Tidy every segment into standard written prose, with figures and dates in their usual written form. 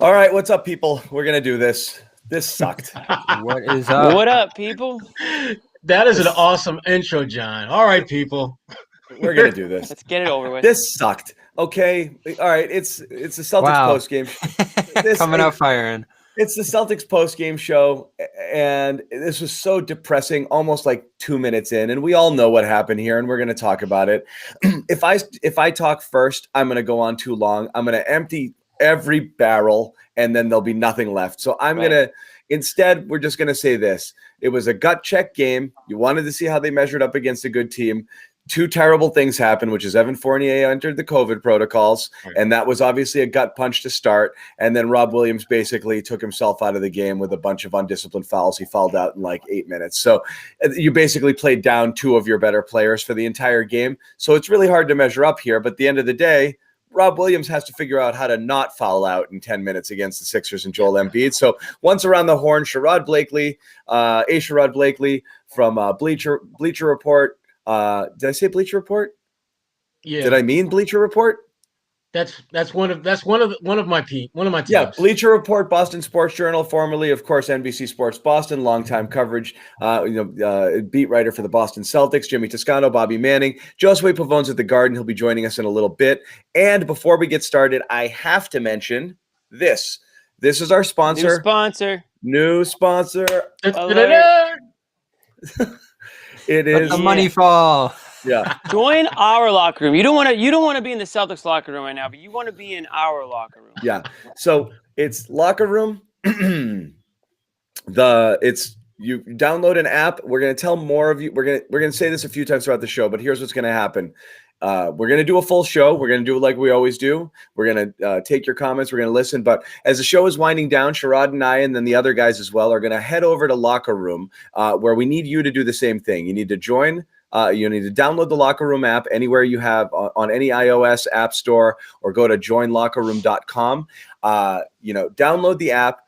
All right, what's up, people? We're gonna do this. This sucked. What is up? What up, people? That is an awesome intro, John. All right, people. We're gonna do this. Let's get it over with. This sucked. Okay. All right. It's the Celtics Wow. post game. Coming out firing. It's the Celtics post game show, and this was so depressing. Almost like 2 minutes in, and we all know what happened here, and we're gonna talk about it. If I talk first, I'm gonna go on too long. I'm gonna empty every barrel, and then there'll be nothing left. So I'm gonna instead. We're just gonna say this. It was a gut check game. You wanted to see how they measured up against a good team. Two terrible things happened, which is Evan Fournier entered the COVID protocols, and that was obviously a gut punch to start. And then Rob Williams basically took himself out of the game with a bunch of undisciplined fouls. He fouled out in like 8 minutes. So you basically played down two of your better players for the entire game. So it's really hard to measure up here. But at the end of the day, Rob Williams has to figure out how to not foul out in 10 minutes against the Sixers and Joel Embiid. So once around the horn, Sherrod Blakely from Bleacher Report. Did I say Bleacher Report? Yeah. Did I mean Bleacher Report? That's one of my teams. Yeah, Bleacher Report, Boston Sports Journal, formerly, of course, NBC Sports Boston, longtime coverage, beat writer for the Boston Celtics, Jimmy Toscano, Bobby Manning, Josue Pavone's at the Garden. He'll be joining us in a little bit. And before we get started, I have to mention this. This is our sponsor. New sponsor. It is Let the money fall. Yeah. Join our locker room. You don't want to be in the Celtics locker room right now, but you want to be in our locker room. Yeah. So it's locker room. You download an app. We're gonna tell more of you. We're gonna say this a few times throughout the show, but here's what's gonna happen. We're going to do a full show. We're going to do it like we always do. We're going to take your comments. We're going to listen. But as the show is winding down, Sherrod and I, and then the other guys as well, are going to head over to Locker Room, where we need you to do the same thing. You need to join. You need to download the Locker Room app anywhere you have on any iOS app store, or go to joinlockerroom.com. Download the app,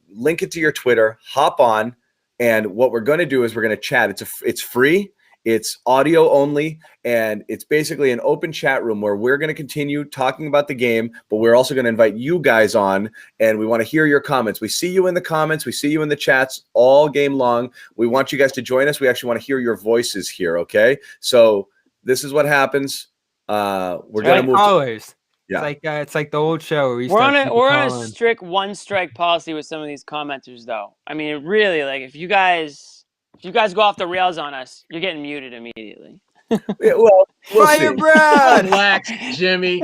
link it to your Twitter, hop on. And what we're going to do is we're going to chat. It's free. It's audio only, and it's basically an open chat room where we're going to continue talking about the game, but we're also going to invite you guys on, and we want to hear your comments. We see you in the comments. We see you in the chats all game long. We want you guys to join us. We actually want to hear your voices here, okay? So this is what happens. We're going to move. Always. Yeah. It's like the old show. Where we're on a strict one strike policy with some of these commenters, though. I mean, really, like if you guys go off the rails on us, you're getting muted immediately. We'll Fire see. Brad! Relax, Jimmy.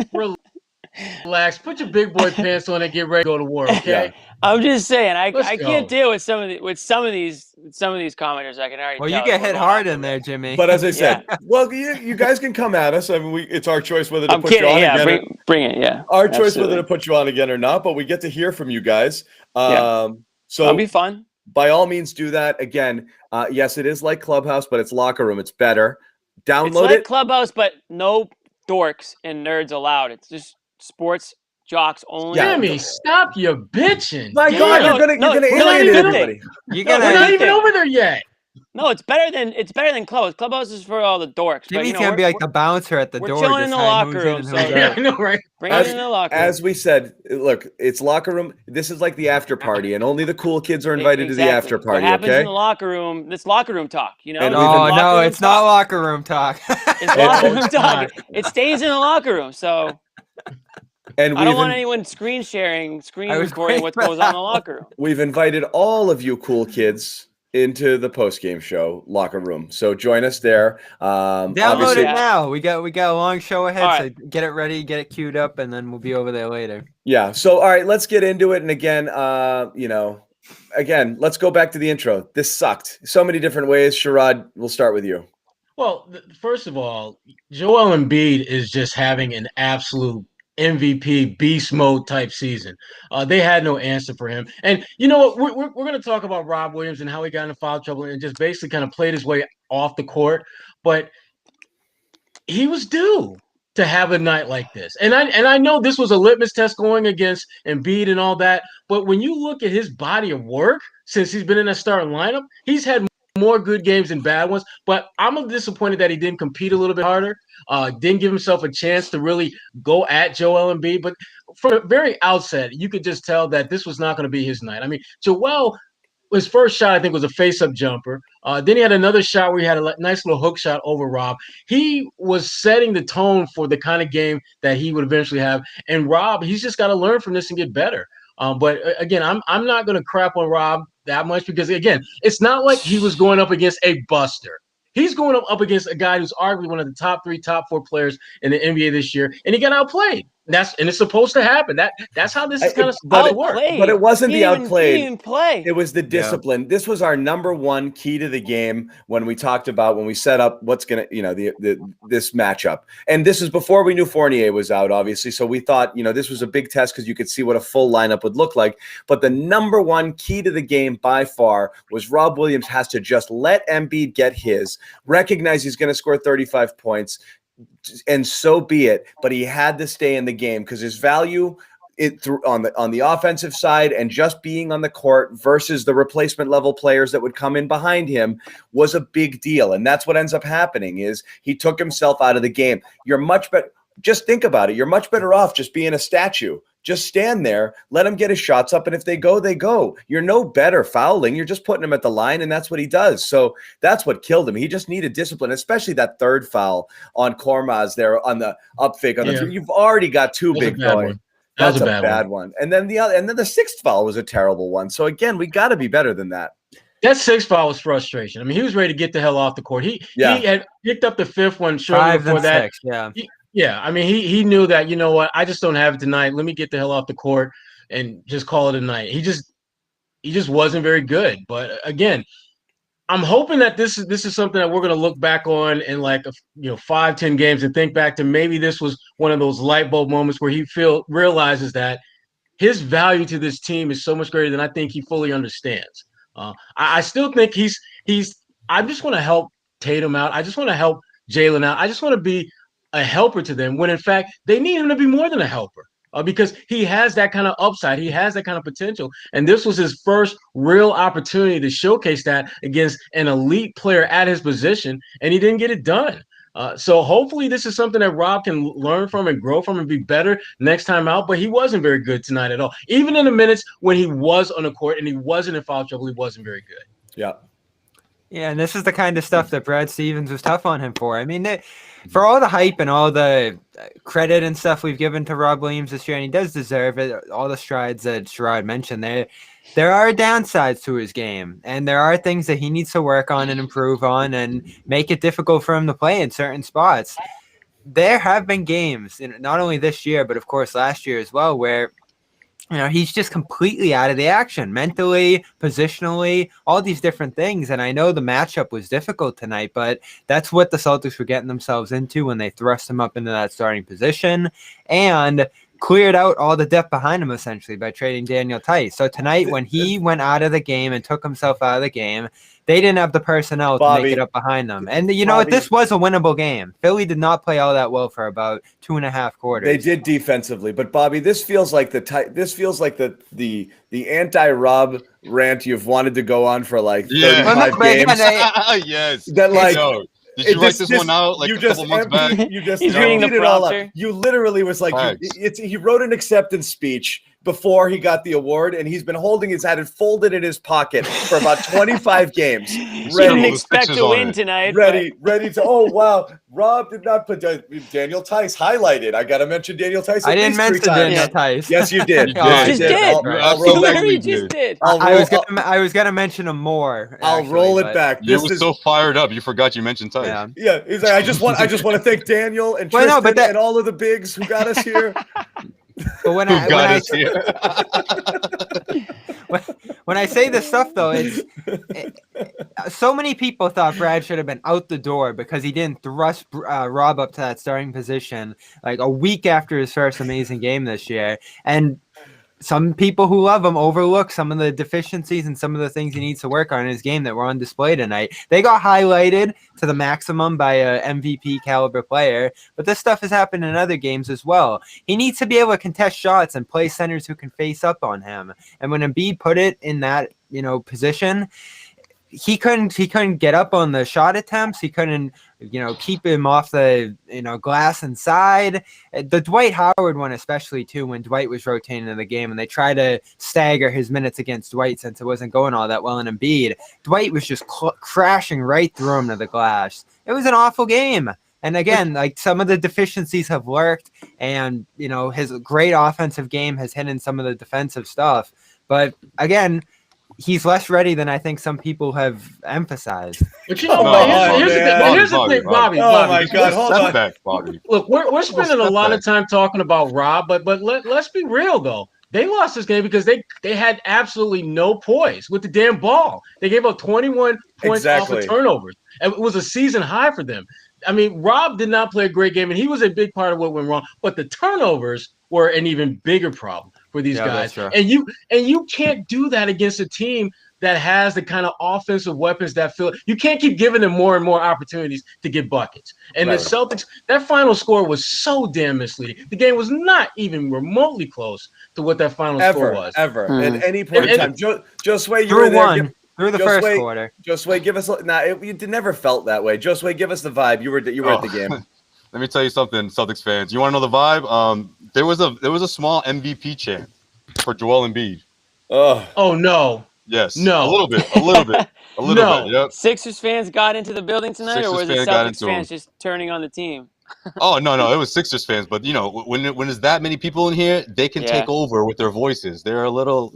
Relax. Put your big boy pants on and get ready to go to war. Okay. Yeah. I'm just saying, I can't go. deal with some of these commenters. I can already. Well, tell you get hit hard in there, Jimmy. But as I said, well, you guys can come at us. I mean, it's our choice whether to I'm put kidding. you on Yeah, again. bring it. Yeah, Our choice absolutely. whether to put you on again or not, but we get to hear from you guys. Yeah. So That'll be fun. By all means, do that. Again, yes, it is like Clubhouse, but it's Locker Room. It's better. Download It's like it. Clubhouse, but no dorks and nerds allowed. It's just sports jocks only. Yeah. Jimmy, stop your bitching. My God, Damn. you're gonna we're not alienate even everybody. You We're gotta. not even over there yet. No, it's better than Clubhouse. Clubhouse is for all the dorks. Jimmy's but, gonna be like the bouncer at the we're door. chilling in the deciding locker who's room, in and who's so- Yeah, out. I know, right? Bring it in the locker room. As we said, look, it's Locker Room. This is like the after party, and only the cool kids are invited to the after party. What happens Okay. in the locker room? It's locker room talk. You know. And It's we've Oh been- locker no, room it's not talk. locker room talk. It's locker room talk. It stays in the locker room. So And I don't want anyone screen I was recording what waiting goes for on in the that. locker room. we've invited all of you cool kids into the post-game show Locker Room. So join us there. Download Obviously, it now. We got a long show ahead, All right. so get it ready, get it queued up, and then we'll be over there later. yeah. So all right, let's get into it. And again, let's go back to the intro. This sucked so many different ways. Sherrod, we'll start with you. Well, first of all, Joel Embiid is just having an absolute MVP beast mode type season. They had no answer for him. And you know what? We're going to talk about Rob Williams and how he got into foul trouble and just basically kind of played his way off the court. But he was due to have a night like this. And I know this was a litmus test going against Embiid and all that. But when you look at his body of work since he's been in that starting lineup, he's had more good games than bad ones, but I'm disappointed that he didn't compete a little bit harder, didn't give himself a chance to really go at Joel Embiid. But from the very outset, you could just tell that this was not going to be his night. I mean, Joel, his first shot, I think, was a face-up jumper. Then he had another shot where he had a nice little hook shot over Rob. He was setting the tone for the kind of game that he would eventually have. And Rob, he's just got to learn from this and get better. But again, I'm not going to crap on Rob that much because, again, it's not like he was going up against a buster. He's going up against a guy who's arguably one of the top 3, top 4 players in the NBA this year, and he got outplayed. And it's supposed to happen. That's how this is kind of supposed to work. But it wasn't the outplayed. He didn't even play. It was the discipline. Yeah. This was our number one key to the game when we set up what's gonna, this matchup. And this is before we knew Fournier was out, obviously. So we thought, this was a big test because you could see what a full lineup would look like. But the number one key to the game by far was Rob Williams has to just let Embiid get his, recognize he's going to score 35 points. And so be it, but he had to stay in the game because his value on the offensive side and just being on the court versus the replacement level players that would come in behind him was a big deal. And that's what ends up happening is he took himself out of the game. You're much better. Just think about it. You're much better off just being a statue. Just stand there, let him get his shots up, and if they go, they go. You're no better fouling. You're just putting him at the line, and that's what he does. So that's what killed him. He just needed discipline, especially that third foul on Kormaz there on the up fake on the three. You've already got two big going. That's a bad one. And then the sixth foul was a terrible one. So again, we got to be better than that. That sixth foul was frustration. I mean, he was ready to get the hell off the court. He had picked up the fifth one shortly before that. Yeah, I mean, he knew that, you know what, I just don't have it tonight. Let me get the hell off the court and just call it a night. He just wasn't very good. But again, I'm hoping that this is something that we're going to look back on in 5-10 games and think back to maybe this was one of those light bulb moments where he realizes that his value to this team is so much greater than I think he fully understands. I still think I just want to help Tatum out. I just want to help Jalen out. I just want to be a helper to them when in fact they need him to be more than a helper because he has that kind of upside. He has that kind of potential. And this was his first real opportunity to showcase that against an elite player at his position. And he didn't get it done. So hopefully this is something that Rob can learn from and grow from and be better next time out. But he wasn't very good tonight at all. Even in the minutes when he was on the court and he wasn't in foul trouble, he wasn't very good. Yeah. Yeah, and this is the kind of stuff that Brad Stevens was tough on him for. I mean, for all the hype and all the credit and stuff we've given to Rob Williams this year, and he does deserve it, all the strides that Sherrod mentioned, there are downsides to his game, and there are things that he needs to work on and improve on and make it difficult for him to play in certain spots. There have been games, not only this year, but of course last year as well, where he's just completely out of the action, mentally, positionally, all these different things. And I know the matchup was difficult tonight, but that's what the Celtics were getting themselves into when they thrust him up into that starting position and cleared out all the depth behind him essentially by trading Daniel Tice. So tonight when he went out of the game and took himself out of the game, they didn't have the personnel to make it up behind them. And you know what? This was a winnable game. Philly did not play all that well for about 2.5 quarters. They did defensively, but Bobby, this feels like the anti-Rob rant you've wanted to go on for 35 games. Yes. That Did you write this one out a couple months back? He's reading the prompter. You literally was he wrote an acceptance speech before he got the award, and he's been holding his hat and folded in his pocket for about 25 games. Didn't expect to win tonight. Ready to. Oh wow, Rob did not put Daniel Tice highlighted. I got to mention Daniel Tice. I didn't mention Daniel Tice. Yes, you did. You just did. I was gonna mention him more. I'll roll it back. You were so fired up, you forgot you mentioned Tice. Yeah. He's like, I just want to thank Daniel and Tristan and all of the bigs who got us here. But when I say this stuff, though, so many people thought Brad should have been out the door because he didn't thrust Rob up to that starting position a week after his first amazing game this year. And some people who love him overlook some of the deficiencies and some of the things he needs to work on in his game that were on display tonight. They got highlighted to the maximum by an MVP caliber player, but this stuff has happened in other games as well. He needs to be able to contest shots and play centers who can face up on him. And when Embiid put it in that, position, he couldn't get up on the shot attempts. He couldn't, keep him off the, glass inside. The Dwight Howard one, especially too, when Dwight was rotating in the game and they tried to stagger his minutes against Dwight since it wasn't going all that well in Embiid. Dwight was just crashing right through him to the glass. It was an awful game. And again, like some of the deficiencies have lurked, and his great offensive game has hidden some of the defensive stuff. But again, he's less ready than I think some people have emphasized. But here's the thing, Bobby. Oh my God, hold on. Back, Bobby. Look, we're spending a lot of time talking about Rob, but let's be real though. They lost this game because they had absolutely no poise with the damn ball. They gave up 21 points off of turnovers. It was a season high for them. I mean, Rob did not play a great game, and he was a big part of what went wrong. But the turnovers were an even bigger problem for these guys. And you can't do that against a team that has the kind of offensive weapons that fill. You can't keep giving them more and more opportunities to get buckets. And the Celtics, that final score was so damn misleading. The game was not even remotely close to what that final score was. At any point in time. Josue, you were there. Through the first quarter. Josue, give us it never felt that way. Josue, give us the vibe. You were at the game. Let me tell you something, Celtics fans. You want to know the vibe? There was a small MVP chant for Joel Embiid. Oh no. Yes. No. A little bit. Yep. Sixers fans got into the building tonight, or was it Celtics fans just turning on the team? Oh no, it was Sixers fans. But when there's that many people in here, they can take over with their voices. They're a little,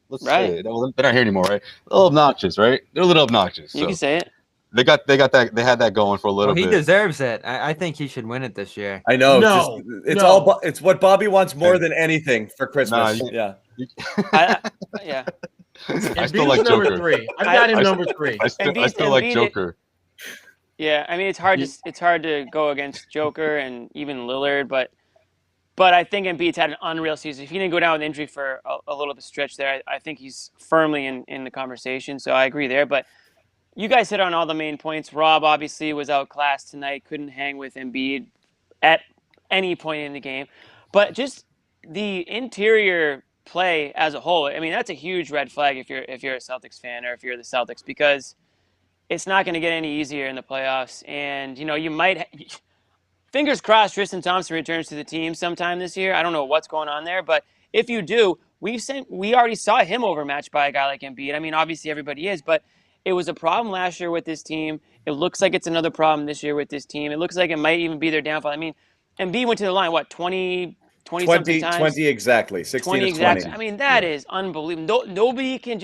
let's say it. They're not here anymore, right? A little obnoxious, right? They're a little obnoxious. You can say it. They got that. They had that going for a little bit. He deserves it. I think he should win it this year. I know. It's what Bobby wants more than anything for Christmas. I still like Joker. I've got him number 3. I still like Joker. Yeah, I mean it's hard to go against Joker and even Lillard, but I think Embiid's had an unreal season. If he didn't go down with injury for a little bit of stretch there, I think he's firmly in the conversation. So I agree there. But you guys hit on all the main points. Rob obviously was outclassed tonight, couldn't hang with Embiid at any point in the game. But just the interior play as a whole, I mean, that's a huge red flag if you're a Celtics fan or if you're the Celtics, because it's not going to get any easier in the playoffs. And, you might fingers crossed Tristan Thompson returns to the team sometime this year. I don't know what's going on there, but if you do, we already saw him overmatched by a guy like Embiid. I mean, obviously everybody is, but it was a problem last year with this team. It looks like it's another problem this year with this team. It looks like it might even be their downfall. I mean, Embiid went to the line, 20 something times? 20 exactly. 16 20 to 20. exactly. I mean, that is unbelievable. Nobody can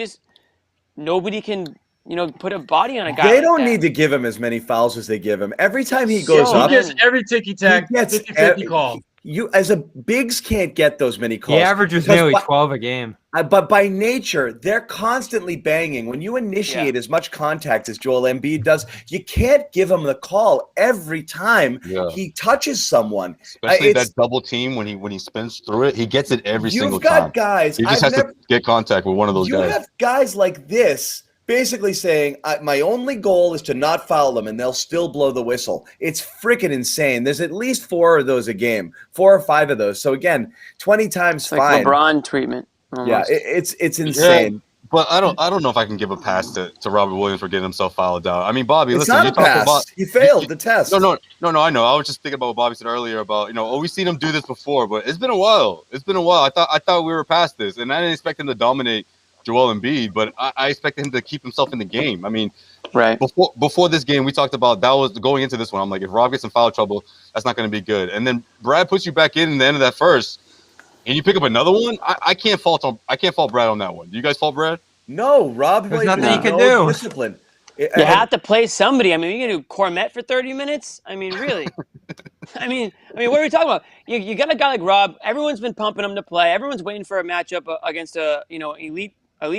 put a body on a guy. They don't need to give him as many fouls as they give him. Every time he goes up, he gets every ticky-tack, 50-50 call. You as a bigs can't get those many calls. He averages nearly 12 a game. But by nature, they're constantly banging. When you initiate as much contact as Joel Embiid does, you can't give him the call every time he touches someone. Especially that double team when he spins through it, he gets it every single time. You've got guys. He just has to get contact with one of those guys. You have guys like this basically saying, my only goal is to not foul them, and they'll still blow the whistle. It's freaking insane. There's at least 4 of those a game, 4 or 5 of those. So again, 20 times it's fine. Like LeBron treatment. Almost. Yeah, it's insane. Yeah, but I don't know if I can give a pass to Robert Williams for getting himself fouled out. I mean, Bobby, it's listen, not you a talk pass. about He failed the test. No, I know. I was just thinking about what Bobby said earlier about, we've seen him do this before, but it's been a while. I thought we were past this, and I didn't expect him to dominate Joel Embiid, but I expected him to keep himself in the game. I mean, right before this game, we talked about that was going into this one. I'm like, if Rob gets in foul trouble, that's not going to be good. And then Brad puts you back in the end of that first, and you pick up another one. I can't fault Brad on that one. Do you guys fault Brad? No, Rob. There's nothing he can do. Discipline. You have to play somebody. I mean, you can do Kornet for 30 minutes. I mean, really. I mean, what are we talking about? You got a guy like Rob. Everyone's been pumping him to play. Everyone's waiting for a matchup against a elite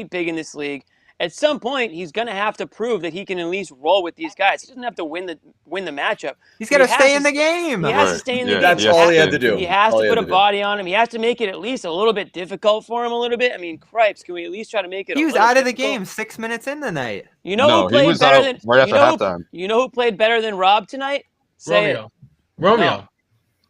big in this league. At some point, he's going to have to prove that he can at least roll with these guys. He doesn't have to win the matchup. He's got to stay in the game. He has to stay in the game. That's all he had to do. He has to put a body on him. He has to make it at least a little bit difficult for him a little bit. I mean, cripes, can we at least try to make it He was out of the game 6 minutes in the night. You know who played better than right after halftime. You know who played better than Rob tonight? Romeo. No.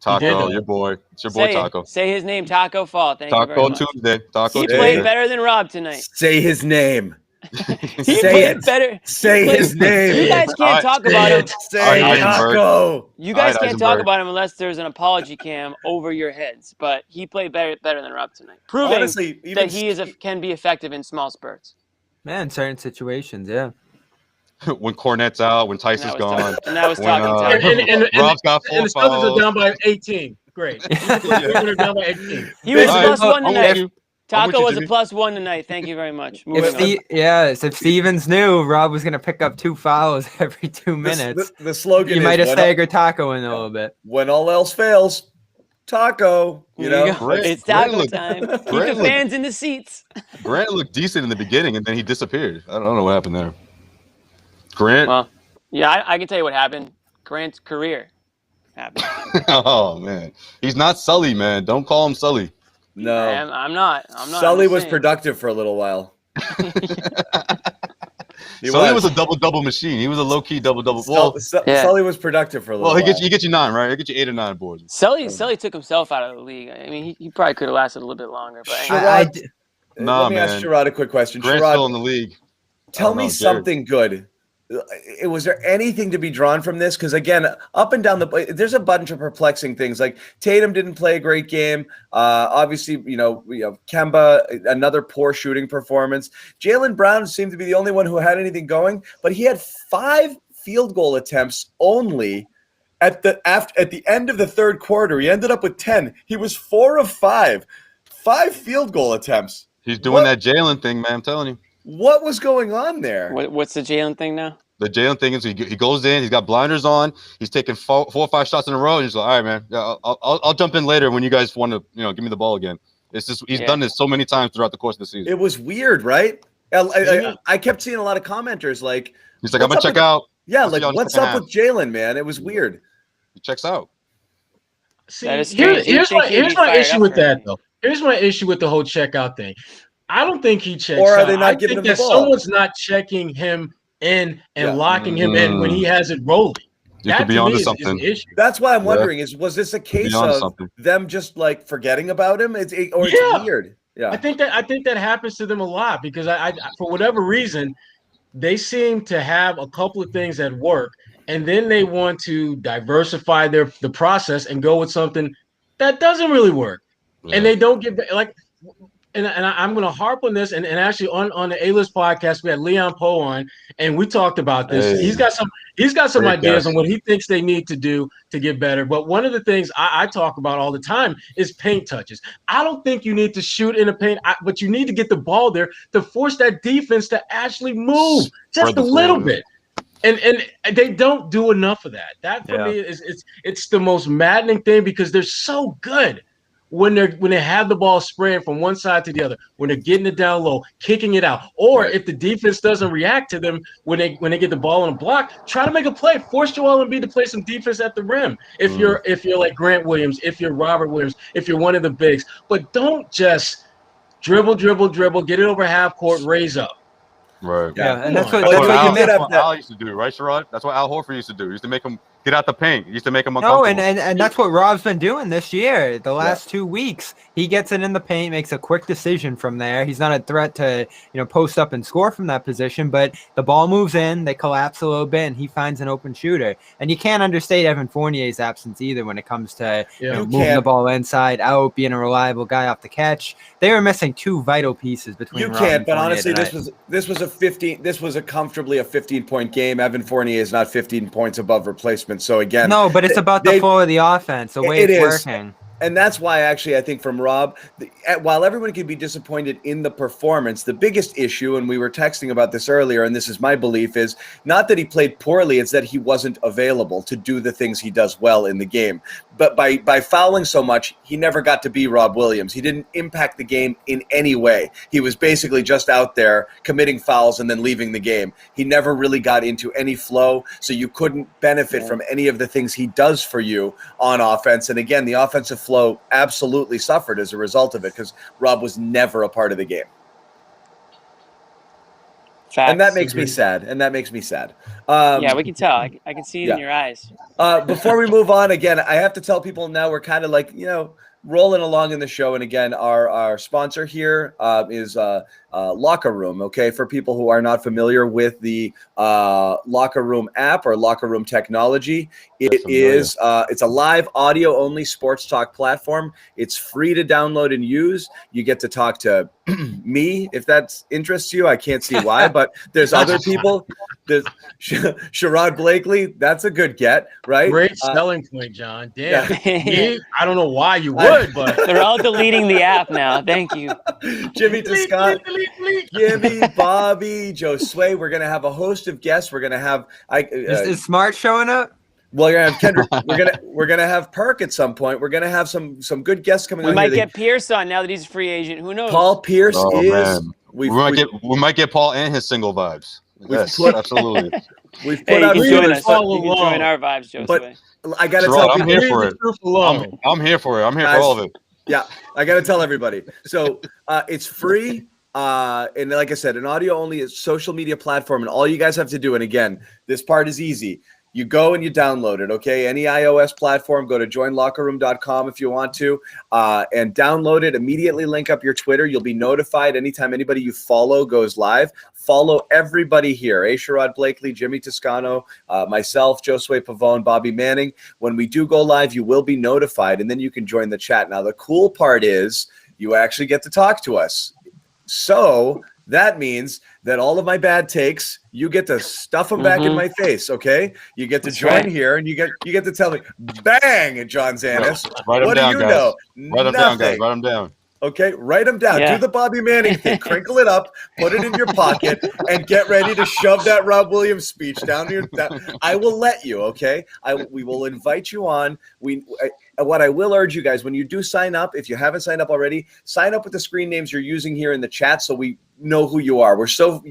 Taco, your boy. It's your boy Taco. Say his name, Tacko Fall. Thank you very much. Tuesday. Taco He Tuesday. played better than Rob tonight. Say his name. He Say played it. better. Say his name. You guys can't talk about him. Say Heisenberg. Taco. You guys All right, can't talk Heisenberg. about him unless there's an apology cam over your heads. But he played better than Rob tonight, proving Honestly, even that he can be effective in small spurts. Man, in certain situations, yeah. When Kornet's out, when Tyson's gone, And that was when talking time. And Rob's got and 4 the Celtics are fouls. down by 18. Great. They're down by 18. He was All plus right, one I'm with tonight. you. I'm with Taco you, was a Jimmy. +1 tonight. Thank you very much. If Stevens knew Rob was gonna pick up 2 fouls every 2 minutes, The slogan you is might have when, staggered Taco in a little bit. when all else fails, Taco. You There you know, go. Grant- It's Grant taco looked- time. Keep the Grant looked- fans in the seats. Grant looked decent in the beginning, and then he disappeared. I don't know what happened there. Grant. Well, yeah, I can tell you what happened. Grant's career happened. Oh man, he's not Sully, man. Don't call him Sully. no. I'm not. Sully I'm was saying. productive for a little while. He Sully was a double machine. He was a low key double. Well, Yeah. Sully was productive for a little well, while. he gets you 9, right? He gets you 8 or 9 boards. Sully took himself out of the league. I mean, he probably could have lasted a little bit longer. But Sherrod, Nah, let me ask man. Sherrod a quick question. Grant's still Sherrod, in the league. tell don't me know, Jared. something good. Was there anything to be drawn from this? Because again, up and down there's a bunch of perplexing things. Like Tatum didn't play a great game. Obviously, you know, Kemba, another poor shooting performance. Jalen Brown seemed to be the only one who had anything going, but he had 5 field goal attempts only at the end of the third quarter. He ended up with 10. He was 4 of 5 field goal attempts. He's doing that Jalen thing, man. I'm telling you. What was going on there? what's the Jalen thing now? The Jalen thing is he goes in, he's got blinders on, he's taking 4 or 5 shots in a row, and he's like, all right, man, yeah, I'll jump in later when you guys want to, give me the ball again. It's just he's done this so many times throughout the course of the season. It was weird, right? I kept seeing a lot of commenters like, He's like, I'm gonna check out. Yeah, I'll see like you on what's second up half. with Jalen, man? It was weird. He checks out. See, That is strange. here's You'd think he'd my be fired issue up with for that, anything. though. Here's my issue with the whole checkout thing. I don't think he checks Or are out. they not I giving think him the that ball? someone's not checking him in and locking him in when he has it rolling. You That could be to me onto is an something. issue. That's why I'm Yeah. wondering: was this a case onto of something. them just like forgetting about him? It's Yeah. weird. Yeah, I think that happens to them a lot because I for whatever reason they seem to have a couple of things that work, and then they want to diversify the process and go with something that doesn't really work, and they don't get like. And I'm going to harp on this, and actually on the A-List podcast we had Leon Poe on, and we talked about this. Hey. He's got some Great ideas guy. on what he thinks they need to do to get better. But one of the things I talk about all the time is paint touches. I don't think you need to shoot in the paint, but you need to get the ball there to force that defense to actually move just a little bit. And they don't do enough of that. That for me is it's the most maddening thing because they're so good when they have the ball spraying from one side to the other, when they're getting it down low, kicking it out, or if the defense doesn't react to them when they get the ball on a block, try to make a play. Force Joel Embiid to play some defense at the rim. If you're like Grant Williams, if you're Robert Williams, if you're one of the bigs, but don't just dribble, get it over half court, raise up. Right. Yeah, and that's Well, what you you did meant. have What that- Al used to do, right, Sherrod? That's what Al Horford used to do. He used to make him get out the paint. He used to make him No, uncomfortable. and that's what Rob's been doing this year. The last 2 weeks, he gets it in the paint, makes a quick decision from there. He's not a threat to post up and score from that position, but the ball moves in, they collapse a little bit, and he finds an open shooter. And you can't understate Evan Fournier's absence either when it comes to moving the ball inside out, being a reliable guy off the catch. They were missing 2 vital pieces between. You Rob can't, and but Fournier honestly, tonight. this was a comfortably a 15-point game. Evan Fournier is not 15 points above replacement. So again, No, but it's about the flow of the offense, the way It it's is. working. And that's why, actually, I think from Rob, while everyone can be disappointed in the performance, the biggest issue, and we were texting about this earlier, and this is my belief, is not that he played poorly, it's that he wasn't available to do the things he does well in the game. But by fouling so much, he never got to be Rob Williams. He didn't impact the game in any way. He was basically just out there committing fouls and then leaving the game. He never really got into any flow, so you couldn't benefit from any of the things he does for you on offense. And again, the offensive flow absolutely suffered as a result of it because Rob was never a part of the game. Facts. And that makes me sad. Yeah, we can tell. I can see it in your eyes. Before we move on, again, I have to tell people now we're kind of like, rolling along in the show. And again, our sponsor here is Locker Room. Okay, for people who are not familiar with the Locker Room app or Locker Room technology, it's a live audio only sports talk platform. It's free to download and use. You get to talk to me if that interests you. I can't see why, but there's other people. There's Sherrod Blakely. That's a good get, right? Great selling point, John. Damn. Yeah. I don't know why you would, but They're all deleting the app now. Thank you. Jimmy Toscano, Jimmy, Bobby, Joe Sway. We're gonna have a host of guests. We're gonna have is Smart showing up? Well, you're gonna have Kendrick. we're gonna have Perk at some point. We're gonna have some good guests coming. We on might here. get Pierce on now that he's a free agent. Who knows? Paul Pierce is. Man. We might get Paul and his single vibes. Yes, absolutely. We've put out. You can join along. our vibes, Joseph. But I gotta Sherrod, tell I'm people. here for it. I'm here for it. I'm here for all of it. Yeah, I got to tell everybody. So it's free. And like I said, an audio only social media platform. And all you guys have to do, and again, this part is easy. You go and you download it, okay? Any iOS platform, go to joinlockerroom.com if you want to, and download it. Immediately link up your Twitter. You'll be notified anytime anybody you follow goes live. Follow everybody here, Sherrod Blakely, Jimmy Toscano, myself, Josue Pavone, Bobby Manning. When we do go live, you will be notified, and then you can join the chat. Now, the cool part is you actually get to talk to us. So that means that all of my bad takes, you get to stuff them back in my face, okay? You get to join here, and you get to tell me, bang, John Zanis. Write them down, guys. Write them down, guys. Write them down. Okay, write them down. Yeah. Do the Bobby Manning thing. Crinkle it up, put it in your pocket, and get ready to shove that Rob Williams speech down your. I will let you. Okay, we will invite you on. What I will urge you guys, when you do sign up, if you haven't signed up already, sign up with the screen names you're using here in the chat, so we know who you are. We're so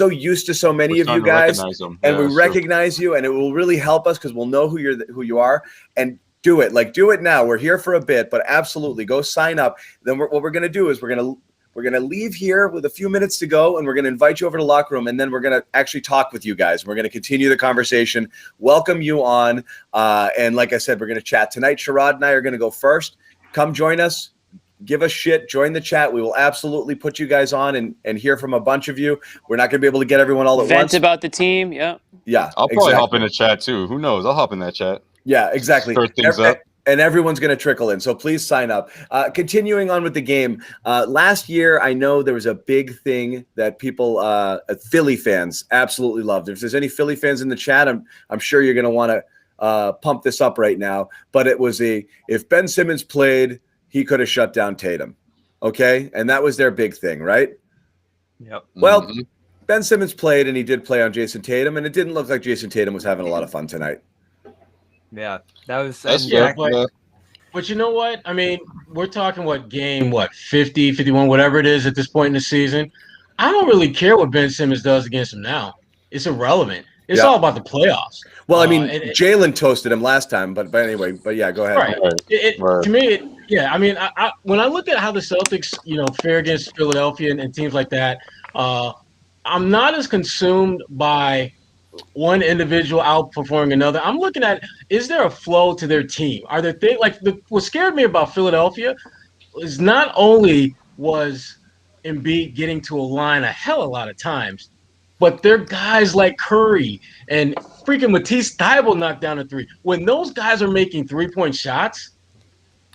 used to so many of you guys, and we recognize you, and it will really help us because we'll know who you are. And do it. Do it now. We're here for a bit, but absolutely go sign up. Then what we're going to do is we're going to leave here with a few minutes to go, and we're going to invite you over to Locker Room, and then we're going to actually talk with you guys. We're going to continue the conversation, welcome you on, and like I said, we're going to chat tonight. Sherrod and I are going to go first. Come join us. Give us shit. Join the chat. We will absolutely put you guys on and hear from a bunch of you. We're not going to be able to get everyone all at once. Vent about the team. Yeah. Yeah. I'll probably hop in the chat too. Who knows? I'll hop in that chat. Yeah, exactly. Stir things up. And everyone's going to trickle in. So please sign up. Continuing on with the game. Last year, I know there was a big thing that people, Philly fans, absolutely loved. If there's any Philly fans in the chat, I'm sure you're going to want to pump this up right now. But it was if Ben Simmons played, he could have shut down Tatum. Okay? And that was their big thing, right? Yep. Well, Ben Simmons played, and he did play on Jayson Tatum, and it didn't look like Jayson Tatum was having a lot of fun tonight. Yeah, that's But you know what? I mean, we're talking game 50, 51, whatever it is at this point in the season. I don't really care what Ben Simmons does against him now. It's irrelevant. It's all about the playoffs. Well, I mean, Jalen toasted him last time, but anyway, yeah, go ahead. Right. To me, I mean, I when I look at how the Celtics, fare against Philadelphia and teams like that, I'm not as consumed by one individual outperforming another. I'm looking at, is there a flow to their team? Are there things what scared me about Philadelphia is not only was Embiid getting to a line a hell of a lot of times, but they're guys like Curry and freaking Matisse Thybulle knocked down a three. When those guys are making 3-point shots,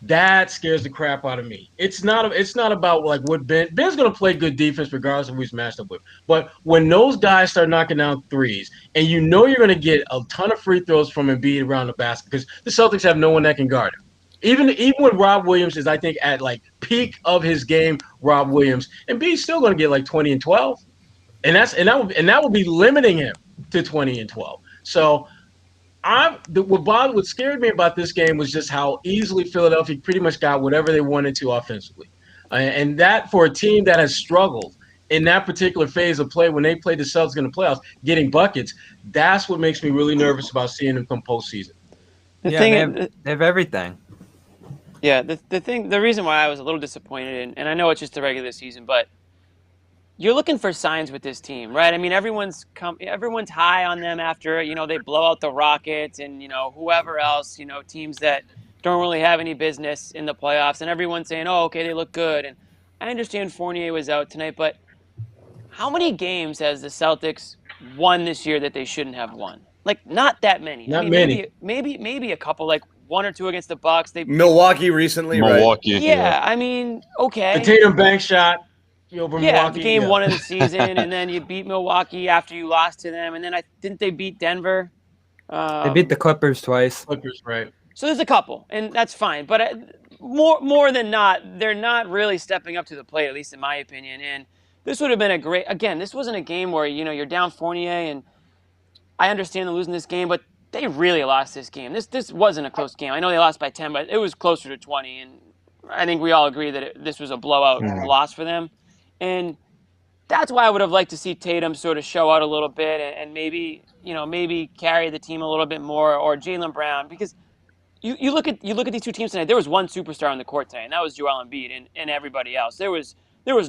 that scares the crap out of me. It's not about what Ben's going to play good defense regardless of who he's matched up with. But when those guys start knocking down threes, and you're going to get a ton of free throws from Embiid around the basket because the Celtics have no one that can guard him. Even when Rob Williams is, I think, at peak of his game, Rob Williams, Embiid's still going to get 20 and 12, and that will be limiting him to 20 and 12. So. What scared me about this game was just how easily Philadelphia pretty much got whatever they wanted to offensively. And that for a team that has struggled in that particular phase of play when they played the Celtics in the playoffs, getting buckets, that's what makes me really nervous about seeing them come postseason. They have everything. Yeah, the reason why I was a little disappointed, and I know it's just the regular season, but you're looking for signs with this team, right? I mean, everyone's high on them after, they blow out the Rockets and, whoever else, teams that don't really have any business in the playoffs, and everyone's saying, "Oh, okay, they look good." And I understand Fournier was out tonight, but how many games has the Celtics won this year that they shouldn't have won? Like, not that many. I Not mean, many. maybe a couple, like 1 or 2 against the Bucks. Milwaukee recently, right? Milwaukee. Yeah, I mean, okay. The Tatum bank shot over Yeah, Milwaukee. game 1 of the season, and then you beat Milwaukee after you lost to them, and then didn't they beat Denver? They beat the Clippers twice. Clippers, right? So there's a couple, and that's fine. But more than not, they're not really stepping up to the plate, at least in my opinion. And this would have been a great. Again, this wasn't a game where you're down Fournier, and I understand them losing this game, but they really lost this game. This wasn't a close game. I know they lost by 10, but it was closer to 20, and I think we all agree that this was a blowout loss for them. And that's why I would have liked to see Tatum sort of show out a little bit and maybe carry the team a little bit more, or Jaylen Brown, because you look at these two teams tonight. There was one superstar on the court tonight, and that was Joel Embiid, and everybody else. There was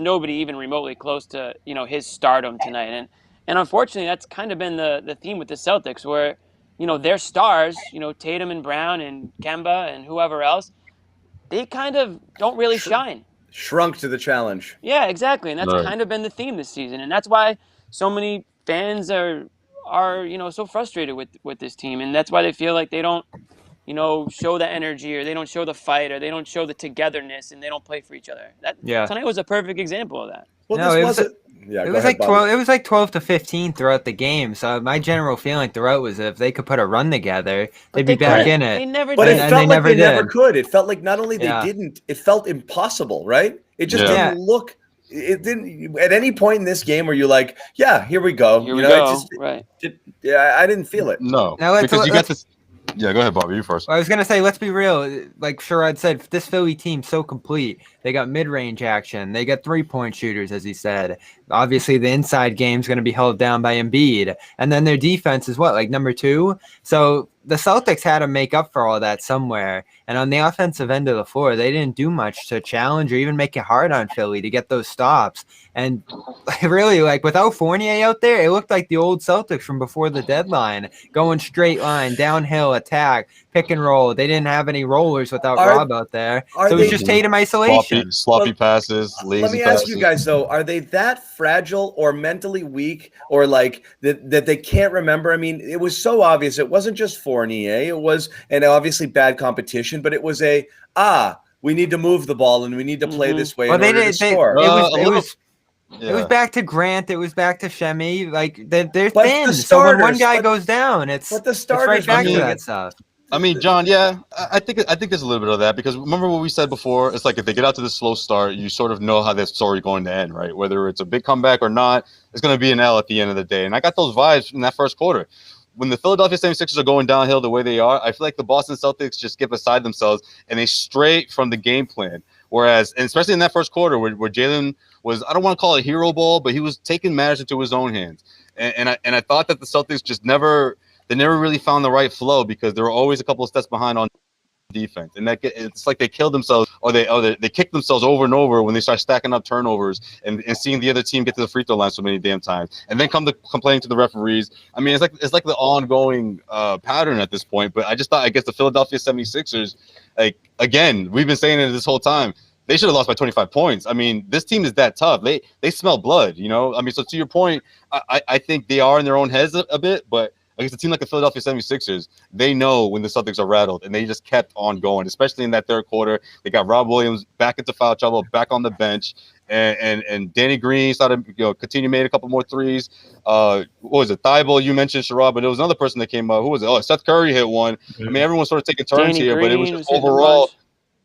nobody even remotely close to his stardom tonight, and unfortunately that's kind of been the theme with the Celtics, where their stars, Tatum and Brown and Kemba and whoever else, they kind of don't really shine. Shrunk to the challenge. Yeah, exactly, and that's Right. kind of been the theme this season, and that's why so many fans are so frustrated with this team, and that's why they feel like they don't show the energy, or they don't show the fight, or they don't show the togetherness, and they don't play for each other. Tonight was a perfect example of that. Well, No, this it wasn't. Yeah, It go was ahead, like Bobby. 12. It was like 12 to 15 throughout the game. So my general feeling throughout was if they could put a run together, they'd be back in it. They never But did. it And felt they like never they never did. could. It felt like not only they Yeah. didn't, it felt impossible, right? It just Yeah. didn't look. It didn't. At any point in this game, were you like, "Yeah, here we go"? Here we It go. just, Right. I didn't feel it. No, Now let's- because you let's- got this. Yeah, go ahead, Bobby. You first. I was gonna say, let's be real. Like Sherrod said, this Philly team's so complete. They got mid-range action. They got three-point shooters, as he said. Obviously, the inside game's gonna be held down by Embiid, and then their defense is like number 2. So the Celtics had to make up for all that somewhere. And on the offensive end of the floor, they didn't do much to challenge or even make it hard on Philly to get those stops. And really, like without Fournier out there, it looked like the old Celtics from before the deadline, going straight line, downhill, attack, pick and roll. They didn't have any rollers without Rob out there. are So it was they- just Tatum isolation. Sloppy Well, passes, lazy Let me passes. ask you guys though: are they that fragile or mentally weak, or like that they can't remember? I mean, it was so obvious. It wasn't just Fournier. It was, and obviously bad competition, but it was we need to move the ball and we need to play this way Well, in order to score. It was back to Grant. It was back to Shemi. Like they're But thin. the So when one starters- guy but- goes down, it's but the right starters back were to doing that it. stuff. I mean, John, yeah, I think there's a little bit of that, because remember what we said before? It's like if they get out to the slow start, you sort of know how this story going to end, right? Whether it's a big comeback or not, it's going to be an L at the end of the day. And I got those vibes in that first quarter. When the Philadelphia 76ers are going downhill the way they are, I feel like the Boston Celtics just get beside themselves and they stray from the game plan. Whereas, and especially in that first quarter where Jalen was, I don't want to call it hero ball, but he was taking matters into his own hands. And I thought that the Celtics just never really found the right flow, because they were always a couple of steps behind on defense, and it's like they killed themselves, or they kicked themselves over and over when they start stacking up turnovers and seeing the other team get to the free throw line so many damn times, and then come to complaining to the referees. I mean, it's like the ongoing pattern at this point. But I just thought, I guess the Philadelphia 76ers, like, again, we've been saying it this whole time, they should have lost by 25 points. I mean, this team is that tough. They smell blood, you know? I mean, so to your point, I think they are in their own heads a bit, but against a team like the Philadelphia 76ers, they know when the Celtics are rattled, and they just kept on going, especially in that third quarter. They got Rob Williams back into foul trouble, back on the bench, and Danny Green started, continue made a couple more threes. What was it? Thibault, you mentioned Sherrod, but there was another person that came up. Who was it? Oh, Seth Curry hit one. I mean, everyone's sort of taking turns Danny here, but it was Green just was hitting a overall. bunch.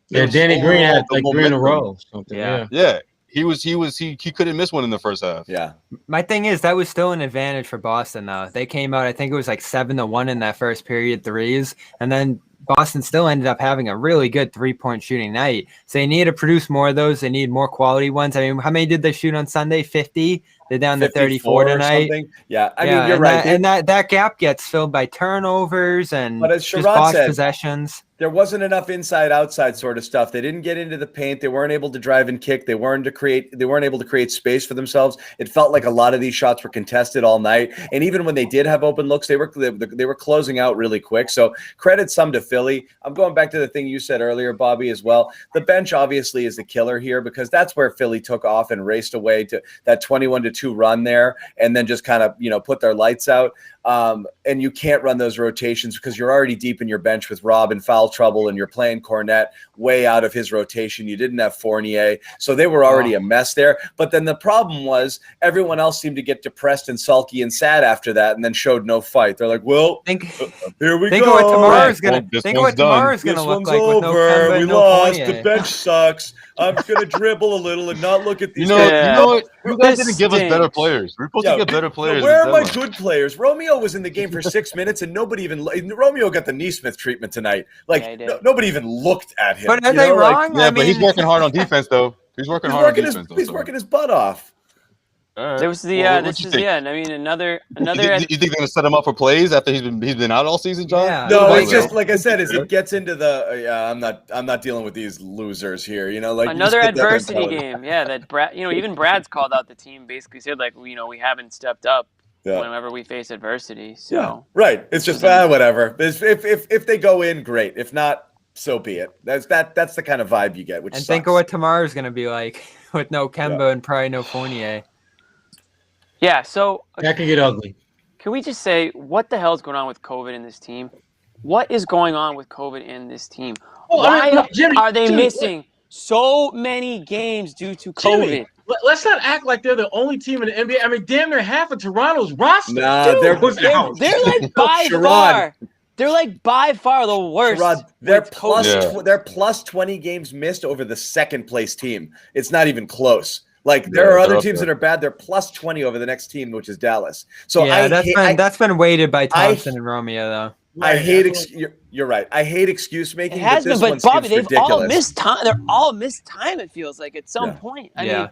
Yeah, Danny Green had like 3 in a row. Something. Yeah. Yeah, he couldn't miss one in the first half. Yeah. My thing is that was still an advantage for Boston, though. They came out, I think it was like 7-1 in that first period threes, and then Boston still ended up having a really good 3-point shooting night. So they need to produce more of those. They need more quality ones. I mean, how many did they shoot on Sunday? 50. They're down to 34 or tonight. something. Yeah, I mean, you're right. And that gap gets filled by turnovers and But as just Sherrod botched said, possessions. there wasn't enough inside-outside sort of stuff. They didn't get into the paint. They weren't able to drive and kick. They weren't able to create space for themselves. It felt like a lot of these shots were contested all night. And even when they did have open looks, they were closing out really quick. So credit some to Philly. I'm going back to the thing you said earlier, Bobby, as well. The bench obviously is the killer here because that's where Philly took off and raced away to that 21-2 run there, and then just kind of put their lights out. And you can't run those rotations because you're already deep in your bench with Rob in foul trouble, and you're playing Kornet way out of his rotation. You didn't have Fournier, so they were already a mess there. But then the problem was everyone else seemed to get depressed and sulky and sad after that, and then showed no fight. They're like, "Well, here we go. Think of what tomorrow's gonna look This like over. with no Kemba, We no lost. Fournier. The bench sucks. I'm gonna dribble a little and not look at these. You know what? You guys didn't give us stinks. better players. We're supposed to get better players. Where are in my Denver. good players? Romeo was in the game for 6 minutes, and nobody even. Romeo got the Neesmith treatment tonight. Like Yeah, he did. nobody even looked at him. But are they wrong? Yeah, I but he's mean, working hard on defense, though. He's working hard on defense. He's working his butt off. All right. There was the Well, this what you is think? I mean another. You think they're gonna set him up for plays after he's been out all season, John? Yeah. No, Like, it's just like I said. Is it gets into the I'm not dealing with these losers here. Like Another you just put that adversity mentality. game. Yeah, that Brad. Even Brad's called out the team. Basically said like we haven't stepped up whenever we face adversity. So Yeah, right. It's just whatever. If they go in, great. If not, so be it. That's the kind of vibe you get. Which and sucks. think of what tomorrow's gonna be like with no Kemba and probably no Fournier. yeah. So That could get ugly. can we just say what the hell is going on with COVID in this team? What is going on with COVID in this team? Why Jimmy, are they Jimmy, missing so many games due to COVID? Jimmy, let's not act like they're the only team in the NBA. I mean, damn near half of Toronto's roster. Nah, Dude, they're out. They're like by Sherrod. far. They're like by far the worst. Rod, they're with plus COVID. they're plus 20 games missed over the second place team. It's not even close. Like there are other teams that are bad. They're plus 20 over the next team, which is Dallas. So Yeah, that's been weighted by Thompson and Romeo though. I hate. You're right. I hate excuse making. It has but this been, one but Bobby, seems they've all ridiculous. missed time. They're all missed time. It feels like at some point. I mean,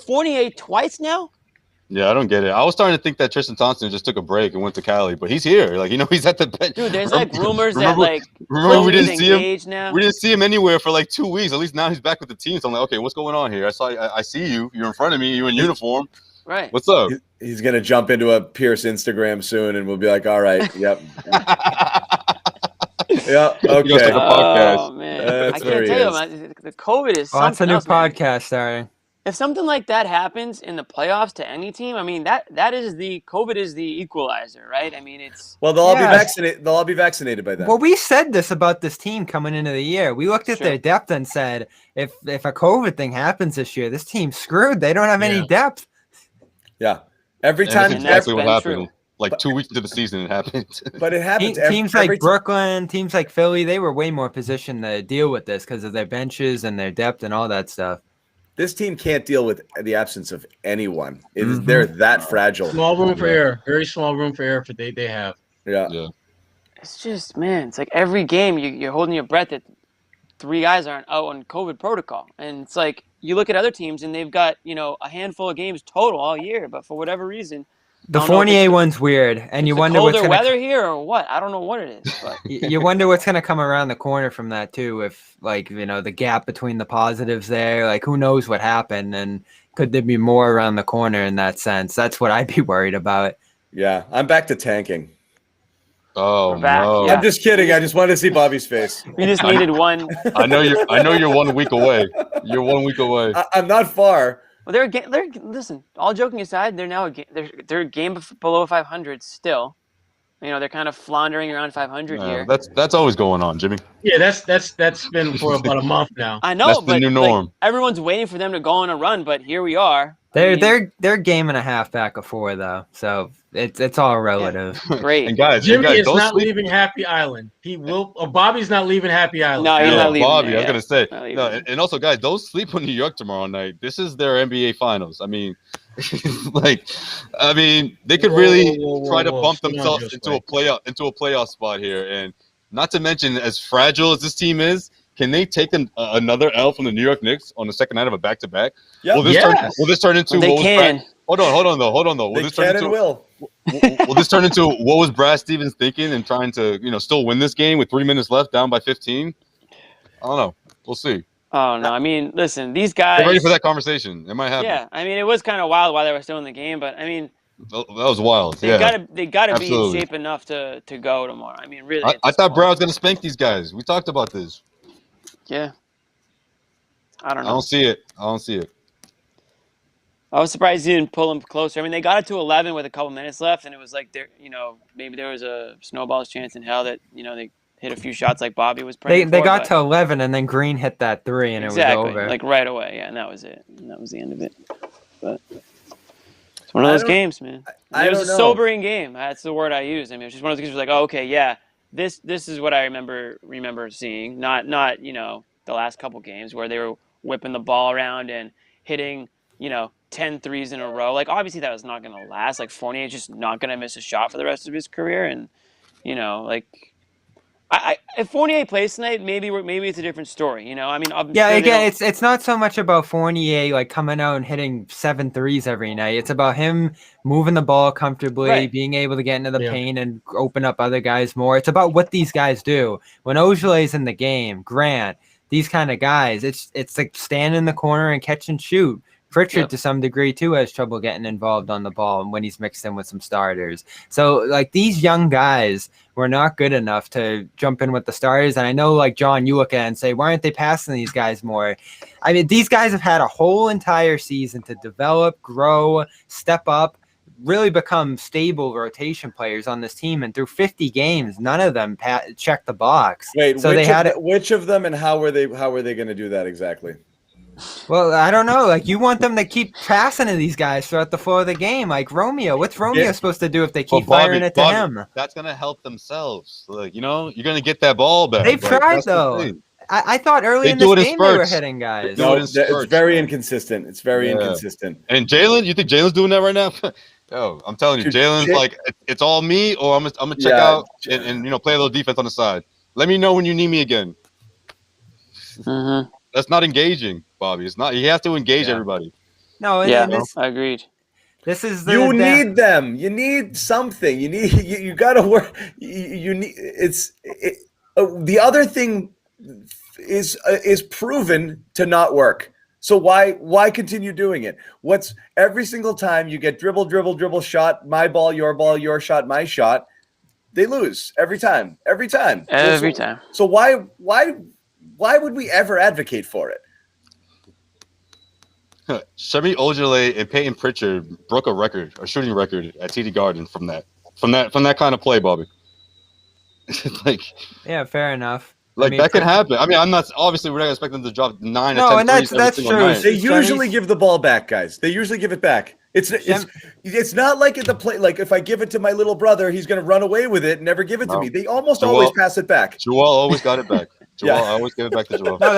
Fournier twice now. Yeah, I don't get it. I was starting to think that Tristan Thompson just took a break and went to Cali, but he's here. Like, he's at the bench. Dude, there's like rumors that remember we didn't see him. now. We didn't see him anywhere for like 2 weeks. At least now he's back with the team. So I'm like, okay, what's going on here? I see you. You're in front of me. You're in uniform. Right. What's up? He's gonna jump into a Pierce Instagram soon, and we'll be like, all right, yep. Yeah. Okay. Oh man, That's I where can't he tell you, is. man. The COVID is Oh, that's a something new else, man. podcast starting. If something like that happens in the playoffs to any team, I mean that is the COVID is the equalizer, right? I mean it's Well, they'll all be vaccinated. They'll all be vaccinated by then. Well, we said this about this team coming into the year. We looked at their depth and said, if a COVID thing happens this year, this team's screwed. They don't have any depth. Yeah. Every And time. that's exactly what happened. true. Like 2 weeks into the season, it happened. But it happens. Teams like Brooklyn, teams like Philly, they were way more positioned to deal with this because of their benches and their depth and all that stuff. This team can't deal with the absence of anyone. They're that fragile. Small room for error. Very small room for error they have. Yeah. it's just man, it's like every game you're holding your breath that 3 guys aren't out on COVID protocol, and it's like you look at other teams and they've got a handful of games total all year, but for whatever reason. The Fournier one's weird, and you wonder what's colder gonna weather here or what? I don't know what it is, but you wonder what's gonna come around the corner from that too. If the gap between the positives there, like who knows what happened, and could there be more around the corner in that sense? That's what I'd be worried about. Yeah. I'm back to tanking. Oh back, no! yeah. I'm just kidding. I just wanted to see Bobby's face. we just needed one. I know you're 1 week away. You're 1 week away. I'm not far. Well, they're listen. All joking aside, they're now they're a game below 500 still. They're kind of floundering around 500 here. That's always going on, Jimmy. Yeah, that's been for about a month now. I know, That's but the new norm. everyone's waiting for them to go on a run, but here we are. They're game and a half back of 4 though, so it's all relative. Great. And guys, Jimmy is don't not sleep. leaving Happy Island. He will. Bobby's not leaving Happy Island. No, he's not leaving. Bobby, there I was yet. gonna say, Not leaving. no, and also, guys, don't sleep on New York tomorrow night. This is their NBA Finals. I mean, they could really try to bump themselves into a playoff spot here, and not to mention, as fragile as this team is, can they take another L from the New York Knicks on the second night of a back-to-back? Yeah. Will this turn into They can. Hold on though. They can and will. Will this turn into what was Brad Stevens thinking and trying to, still win this game with 3 minutes left, down by 15? I don't know. We'll see. Oh no! I mean, listen, these guys. Get ready for that conversation. It might happen. Yeah, I mean, it was kind of wild while they were still in the game, but I mean, that was wild. they gotta be in Absolutely. shape enough to go tomorrow. I mean, really. I thought Brown was gonna spank these guys. We talked about this. Yeah. I don't know. I don't see it. I was surprised he didn't pull him closer. I mean, they got it to 11 with a couple minutes left, and it was like maybe there was a snowball's chance in hell that they hit a few shots like Bobby was praying. They got to 11, and then Green hit that 3, and exactly, it was over. like right away. Yeah, and that was it. And that was the end of it. But it's one of those games, man. It was a sobering game. That's the word I use. I mean, it's just one of those games where like, oh, okay, yeah, this is what I remember seeing. Not the last couple games where they were whipping the ball around and hitting 10 threes in a row. Like, obviously that was not going to last. Like, Fournier is just not going to miss a shot for the rest of his career. And if Fournier plays tonight, maybe it's a different story. I mean, again, it's not so much about Fournier like coming out and hitting 7 threes every night. It's about him moving the ball comfortably, right. Being able to get into the paint and open up other guys more. It's about what these guys do. When Ojeley's in the game, Grant, these kind of guys, it's like stand in the corner and catch and shoot. Pritchard to some degree too has trouble getting involved on the ball when he's mixed in with some starters. So like these young guys were not good enough to jump in with the starters. And I know like John, you look at it and say, why aren't they passing these guys more? I mean, these guys have had a whole entire season to develop, grow, step up, really become stable rotation players on this team. And through 50 games, none of them checked the box. Wait, so which of them and how were they going to do that exactly? Well, I don't know. Like, you want them to keep passing to these guys throughout the flow of the game. Like Romeo, what's Romeo supposed to do if they keep firing it to him? That's gonna help themselves. Like, you're gonna get that ball back. They've tried though. I thought early in this game they were hitting guys. No, it's very inconsistent. It's very inconsistent. And Jaylen, you think Jaylen's doing that right now? Yo, I'm telling you, Jaylen's like, it's all me, or I'm gonna check out and play a little defense on the side. Let me know when you need me again. Mm-hmm. That's not engaging, Bobby. It's not. He has to engage everybody. No, I agreed. This is need them. You need something. You got to work. You need. The other thing is proven to not work. So why continue doing it? What's every single time you get dribble shot, my ball, your shot, my shot, they lose every time. So why would we ever advocate for it? Semi Ojeley and Peyton Pritchard broke a shooting record at TD Garden from that kind of play, Bobby. fair enough. That can happen. I mean, I'm not obviously we're not expecting them to drop 9 or 10 and that's true. Night. They usually give the ball back, guys. They usually give it back. It's not like in the play. Like if I give it to my little brother, he's going to run away with it and never give it to me. They almost always pass it back. Joel always got it back. I always give it back to Joel. No,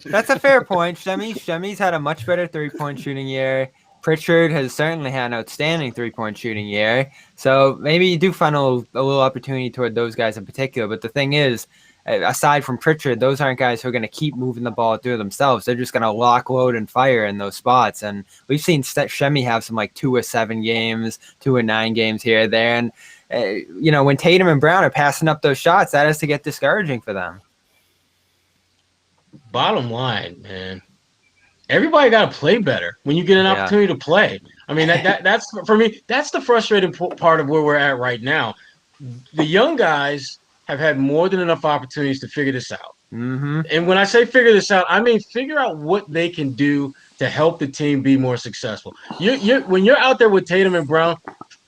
that's a fair point. Shemi's had a much better 3-point shooting year. Pritchard has certainly had an outstanding 3-point shooting year. So maybe you do funnel a little opportunity toward those guys in particular. But the thing is, aside from Pritchard, those aren't guys who are going to keep moving the ball through themselves. They're just going to lock, load, and fire in those spots. And we've seen Shemi have some 2-7 games, 2-9 games here or there. And when Tatum and Brown are passing up those shots, that has to get discouraging for them. Bottom line, man, everybody got to play better when you get an opportunity to play. I mean, that's for me, that's the frustrating part of where we're at right now. The young guys have had more than enough opportunities to figure this out. Mm-hmm. And when I say figure this out, I mean figure out what they can do to help the team be more successful. When you're out there with Tatum and Brown,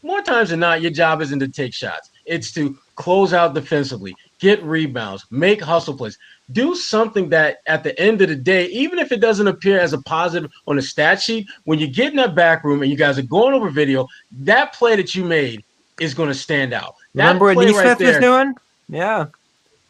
more times than not, your job isn't to take shots. It's to close out defensively, get rebounds, make hustle plays. Do something that at the end of the day, even if it doesn't appear as a positive on the stat sheet, when you get in that back room and you guys are going over video, that play that you made is going to stand out. Remember what Neesmith was doing? Yeah.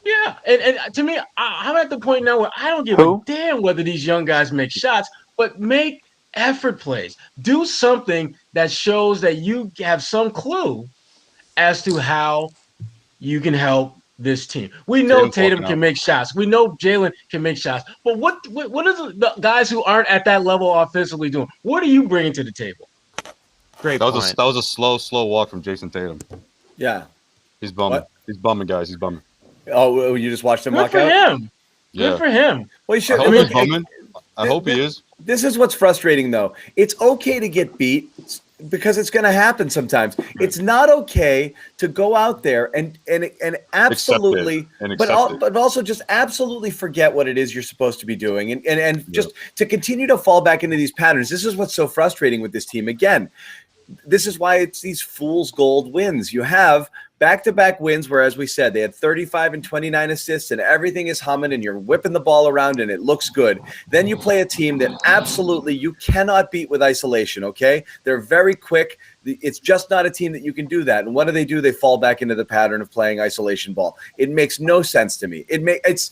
Yeah. And to me, I'm at the point now where I don't give a damn whether these young guys make shots, but make effort plays. Do something that shows that you have some clue as to how you can help this team. We know Tatum's Tatum walking can out. make shots. We know Jalen can make shots. But what is the guys who aren't at that level offensively doing? What are you bringing to the table? Great That point. was a slow walk from Jayson Tatum. Yeah. He's bumming. What? He's bumming, guys. He's bumming. Oh, you just watched him Good walk for out? him. Yeah. Good for him. Well, you I should. hope Look, he's bumming. I hope he is. This is what's frustrating, though. It's okay to get beat because it's going to happen sometimes. It's not okay to go out there and absolutely, but also just absolutely forget what it is you're supposed to be doing, and just to continue to fall back into these patterns. This is what's so frustrating with this team. Again, this is why it's these fool's gold wins. You have back-to-back wins where, as we said, they had 35 and 29 assists and everything is humming and you're whipping the ball around and it looks good. Then you play a team that absolutely you cannot beat with isolation, okay? They're very quick. It's just not a team that you can do that. And what do? They fall back into the pattern of playing isolation ball. It makes no sense to me. It's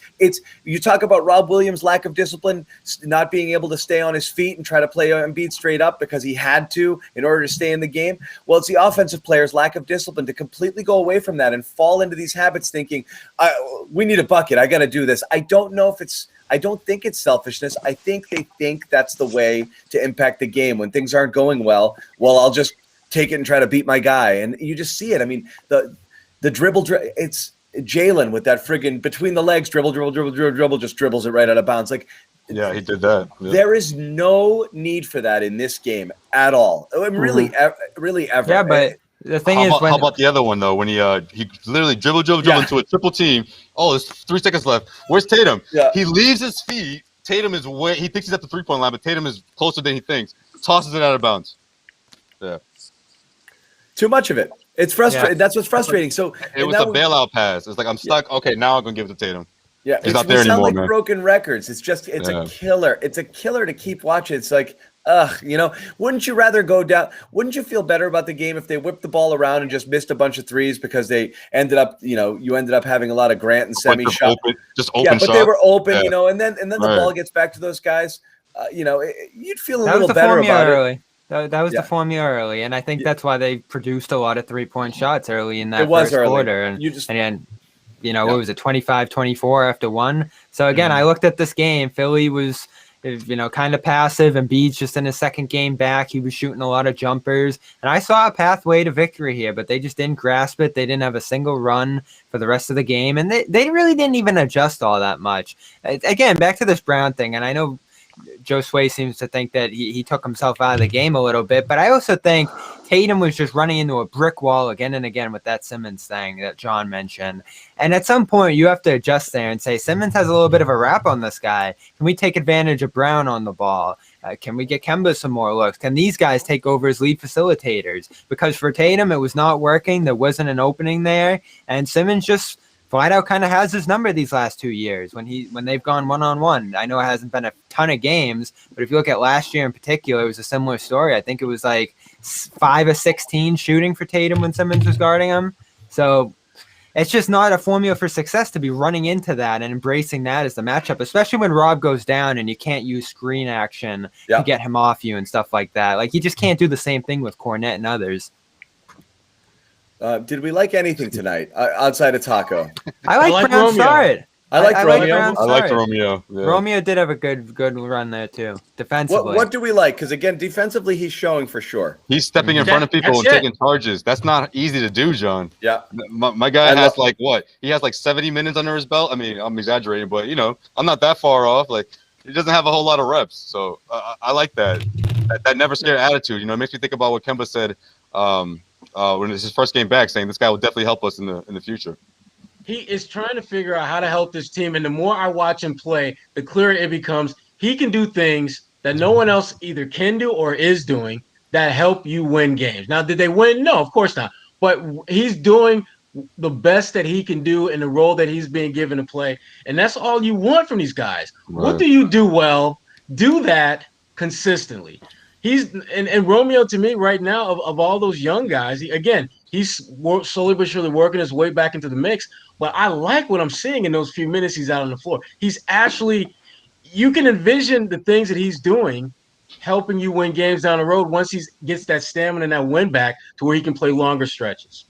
you talk about Rob Williams' lack of discipline, not being able to stay on his feet and try to play Embiid straight up because he had to in order to stay in the game. Well, it's the offensive players' lack of discipline to completely go away from that and fall into these habits thinking, we need a bucket. I got to do this. I don't think it's selfishness. I think they think that's the way to impact the game. When things aren't going well, I'll just take it and try to beat my guy. And you just see it. I mean, the dribble, it's Jalen with that friggin' between the legs, dribble, just dribbles it right out of bounds. Like, yeah, he did that. Yeah. There is no need for that in this game at all. I mean, really ever. Yeah, but the thing how about the other one though? When he literally dribble into a triple team. Oh, there's 3 seconds left. Where's Tatum? Yeah. He leaves his feet. Tatum is he thinks he's at the 3-point line, but Tatum is closer than he thinks. Tosses it out of bounds. Yeah. Too much of it. It's frustrating. Yeah. That's what's frustrating. So it was a bailout pass. It's like I'm stuck. Yeah. Okay, now I'm gonna give it to Tatum. Yeah, he's not there anymore, like man. Broken records. It's a killer. It's a killer to keep watching. It's like, wouldn't you rather go down? Wouldn't you feel better about the game if they whipped the ball around and just missed a bunch of threes because they ended up, you ended up having a lot of Grant and Semi shots. Open but they were open, yeah. and then the ball gets back to those guys. You'd feel a little better about early. it. That was the formula early, and I think that's why they produced a lot of 3-point shots early in that first quarter. And what was it, 25-24 after one? So again, I looked at this game. Philly was, kind of passive, and Embiid's just in his second game back. He was shooting a lot of jumpers, and I saw a pathway to victory here, but they just didn't grasp it. They didn't have a single run for the rest of the game, and they really didn't even adjust all that much. Again, back to this Brown thing, and I know Joe Sway seems to think that he took himself out of the game a little bit, but I also think Tatum was just running into a brick wall again and again with that Simmons thing that John mentioned. And at some point, you have to adjust there and say, Simmons has a little bit of a rap on this guy. Can we take advantage of Brown on the ball? Can we get Kemba some more looks? Can these guys take over as lead facilitators? Because for Tatum, it was not working. There wasn't an opening there. And Simmons just flat out kind of has his number these last 2 years when they've gone one-on-one. I know it hasn't been a ton of games, but if you look at last year in particular, it was a similar story. I think it was like 5 of 16 shooting for Tatum when Simmons was guarding him. So it's just not a formula for success to be running into that and embracing that as the matchup, especially when Rob goes down and you can't use screen action to get him off you and stuff like that. Like, you just can't do the same thing with Kornet and others. Did we like anything tonight outside of Tacko? I like Brown start. I like Romeo. I liked Romeo. Yeah. Romeo did have a good run there too, defensively. What do we like? Because again, defensively, he's showing for sure. He's stepping in front of people and taking charges. That's not easy to do, John. Yeah. My guy has He has like 70 minutes under his belt. I mean, I'm exaggerating, but I'm not that far off. Like, he doesn't have a whole lot of reps, so I like that. That never scared attitude. It makes me think about what Kemba said. When it's his first game back, saying this guy will definitely help us in the future. He is trying to figure out how to help this team, and the more I watch him play, the clearer it becomes. He can do things that no one else either can do or is doing that help you win games. Now, did they win? No, of course not. But he's doing the best that he can do in the role that he's being given to play, and that's all you want from these guys. Right. What do you do well? Do that consistently. He's and Romeo, to me right now, of all those young guys, he's slowly but surely working his way back into the mix. But I like what I'm seeing in those few minutes he's out on the floor. He's actually, you can envision the things that he's doing helping you win games down the road once he gets that stamina and that win back to where he can play longer stretches.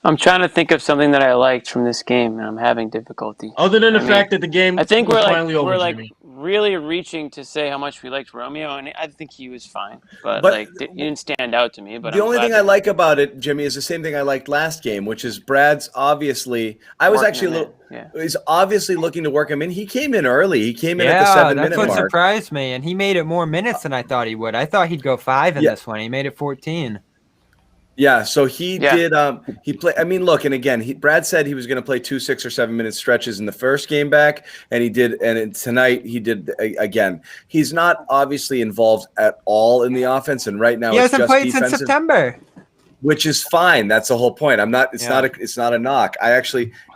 I'm trying to think of something that I liked from this game, and I'm having difficulty. Other than the fact that the game I think was finally over, we're Jimmy. really reaching to say how much we liked Romeo, and I think he was fine, but he didn't stand out to me. But the only thing I like about it, Jimmy, is the same thing I liked last game, which is Brad's obviously. I was actually a little. He's obviously looking to work him in. He came in early. He came in at the 7-minute mark. That's what surprised me, and he made it more minutes than I thought he would. I thought he'd go 5 in this one. He made it 14. Yeah, so he did. He played. I mean, look, and again, Brad said he was going to play 2 6 or 7 minute stretches in the first game back, and he did. And tonight he did again. He's not obviously involved at all in the offense, and right now he hasn't played defensive, since September, which is fine. That's the whole point. It's not a knock.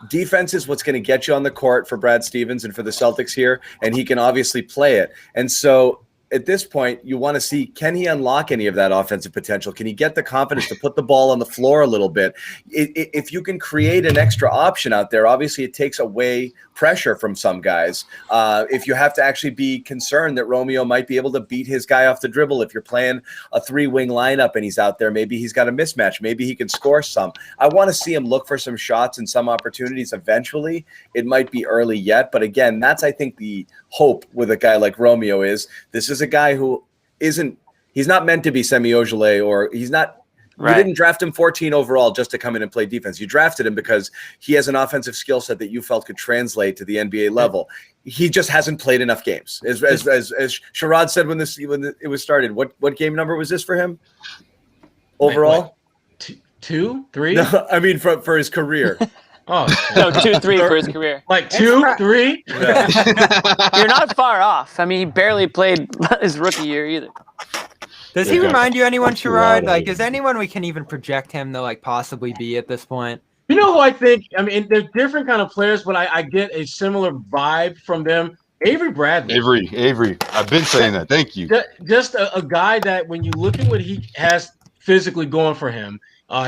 Defense is what's going to get you on the court for Brad Stevens and for the Celtics here, and he can obviously play it. And so, at this point, you want to see, can he unlock any of that offensive potential? Can he get the confidence to put the ball on the floor a little bit? If you can create an extra option out there, obviously it takes away pressure from some guys. If you have to actually be concerned that Romeo might be able to beat his guy off the dribble, if you're playing a 3-wing lineup and he's out there, maybe he's got a mismatch. Maybe he can score some. I want to see him look for some shots and some opportunities eventually. It might be early yet, but again, that's, I think, the hope with a guy like Romeo is this is a guy who he's not meant to be Semi Ojeleye, or he's not. Right. You didn't draft him 14 overall just to come in and play defense. You drafted him because he has an offensive skill set that you felt could translate to the NBA level. He just hasn't played enough games. As Sherrod said when it was started, what game number was this for him overall? Wait, 2, 3? No, I mean for his career. Oh no, 2, 3 for his career. Like 2, 3? Yeah. You're not far off. I mean, he barely played his rookie year either. Does he remind you anyone, Sherrod? Like, is anyone we can even project him to possibly be at this point? You know who I think? I mean, they're different kind of players, but I get a similar vibe from them. Avery Bradley. Avery. I've been saying that. Thank you. Just a guy that when you look at what he has physically going for him,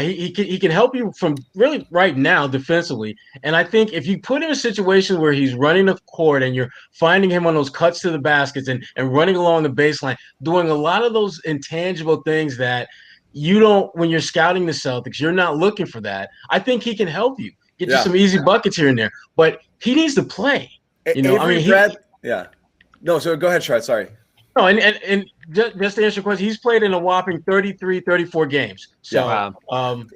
he can help you from really right now defensively. And I think if you put him in a situation where he's running the court and you're finding him on those cuts to the baskets and running along the baseline, doing a lot of those intangible things that you don't, when you're scouting the Celtics, you're not looking for that. I think he can help you get you some easy buckets here and there, but he needs to play. You know, No, so go ahead, Sherrod. Sorry. No, and just to answer your question, he's played in a whopping 33, 34 games. So,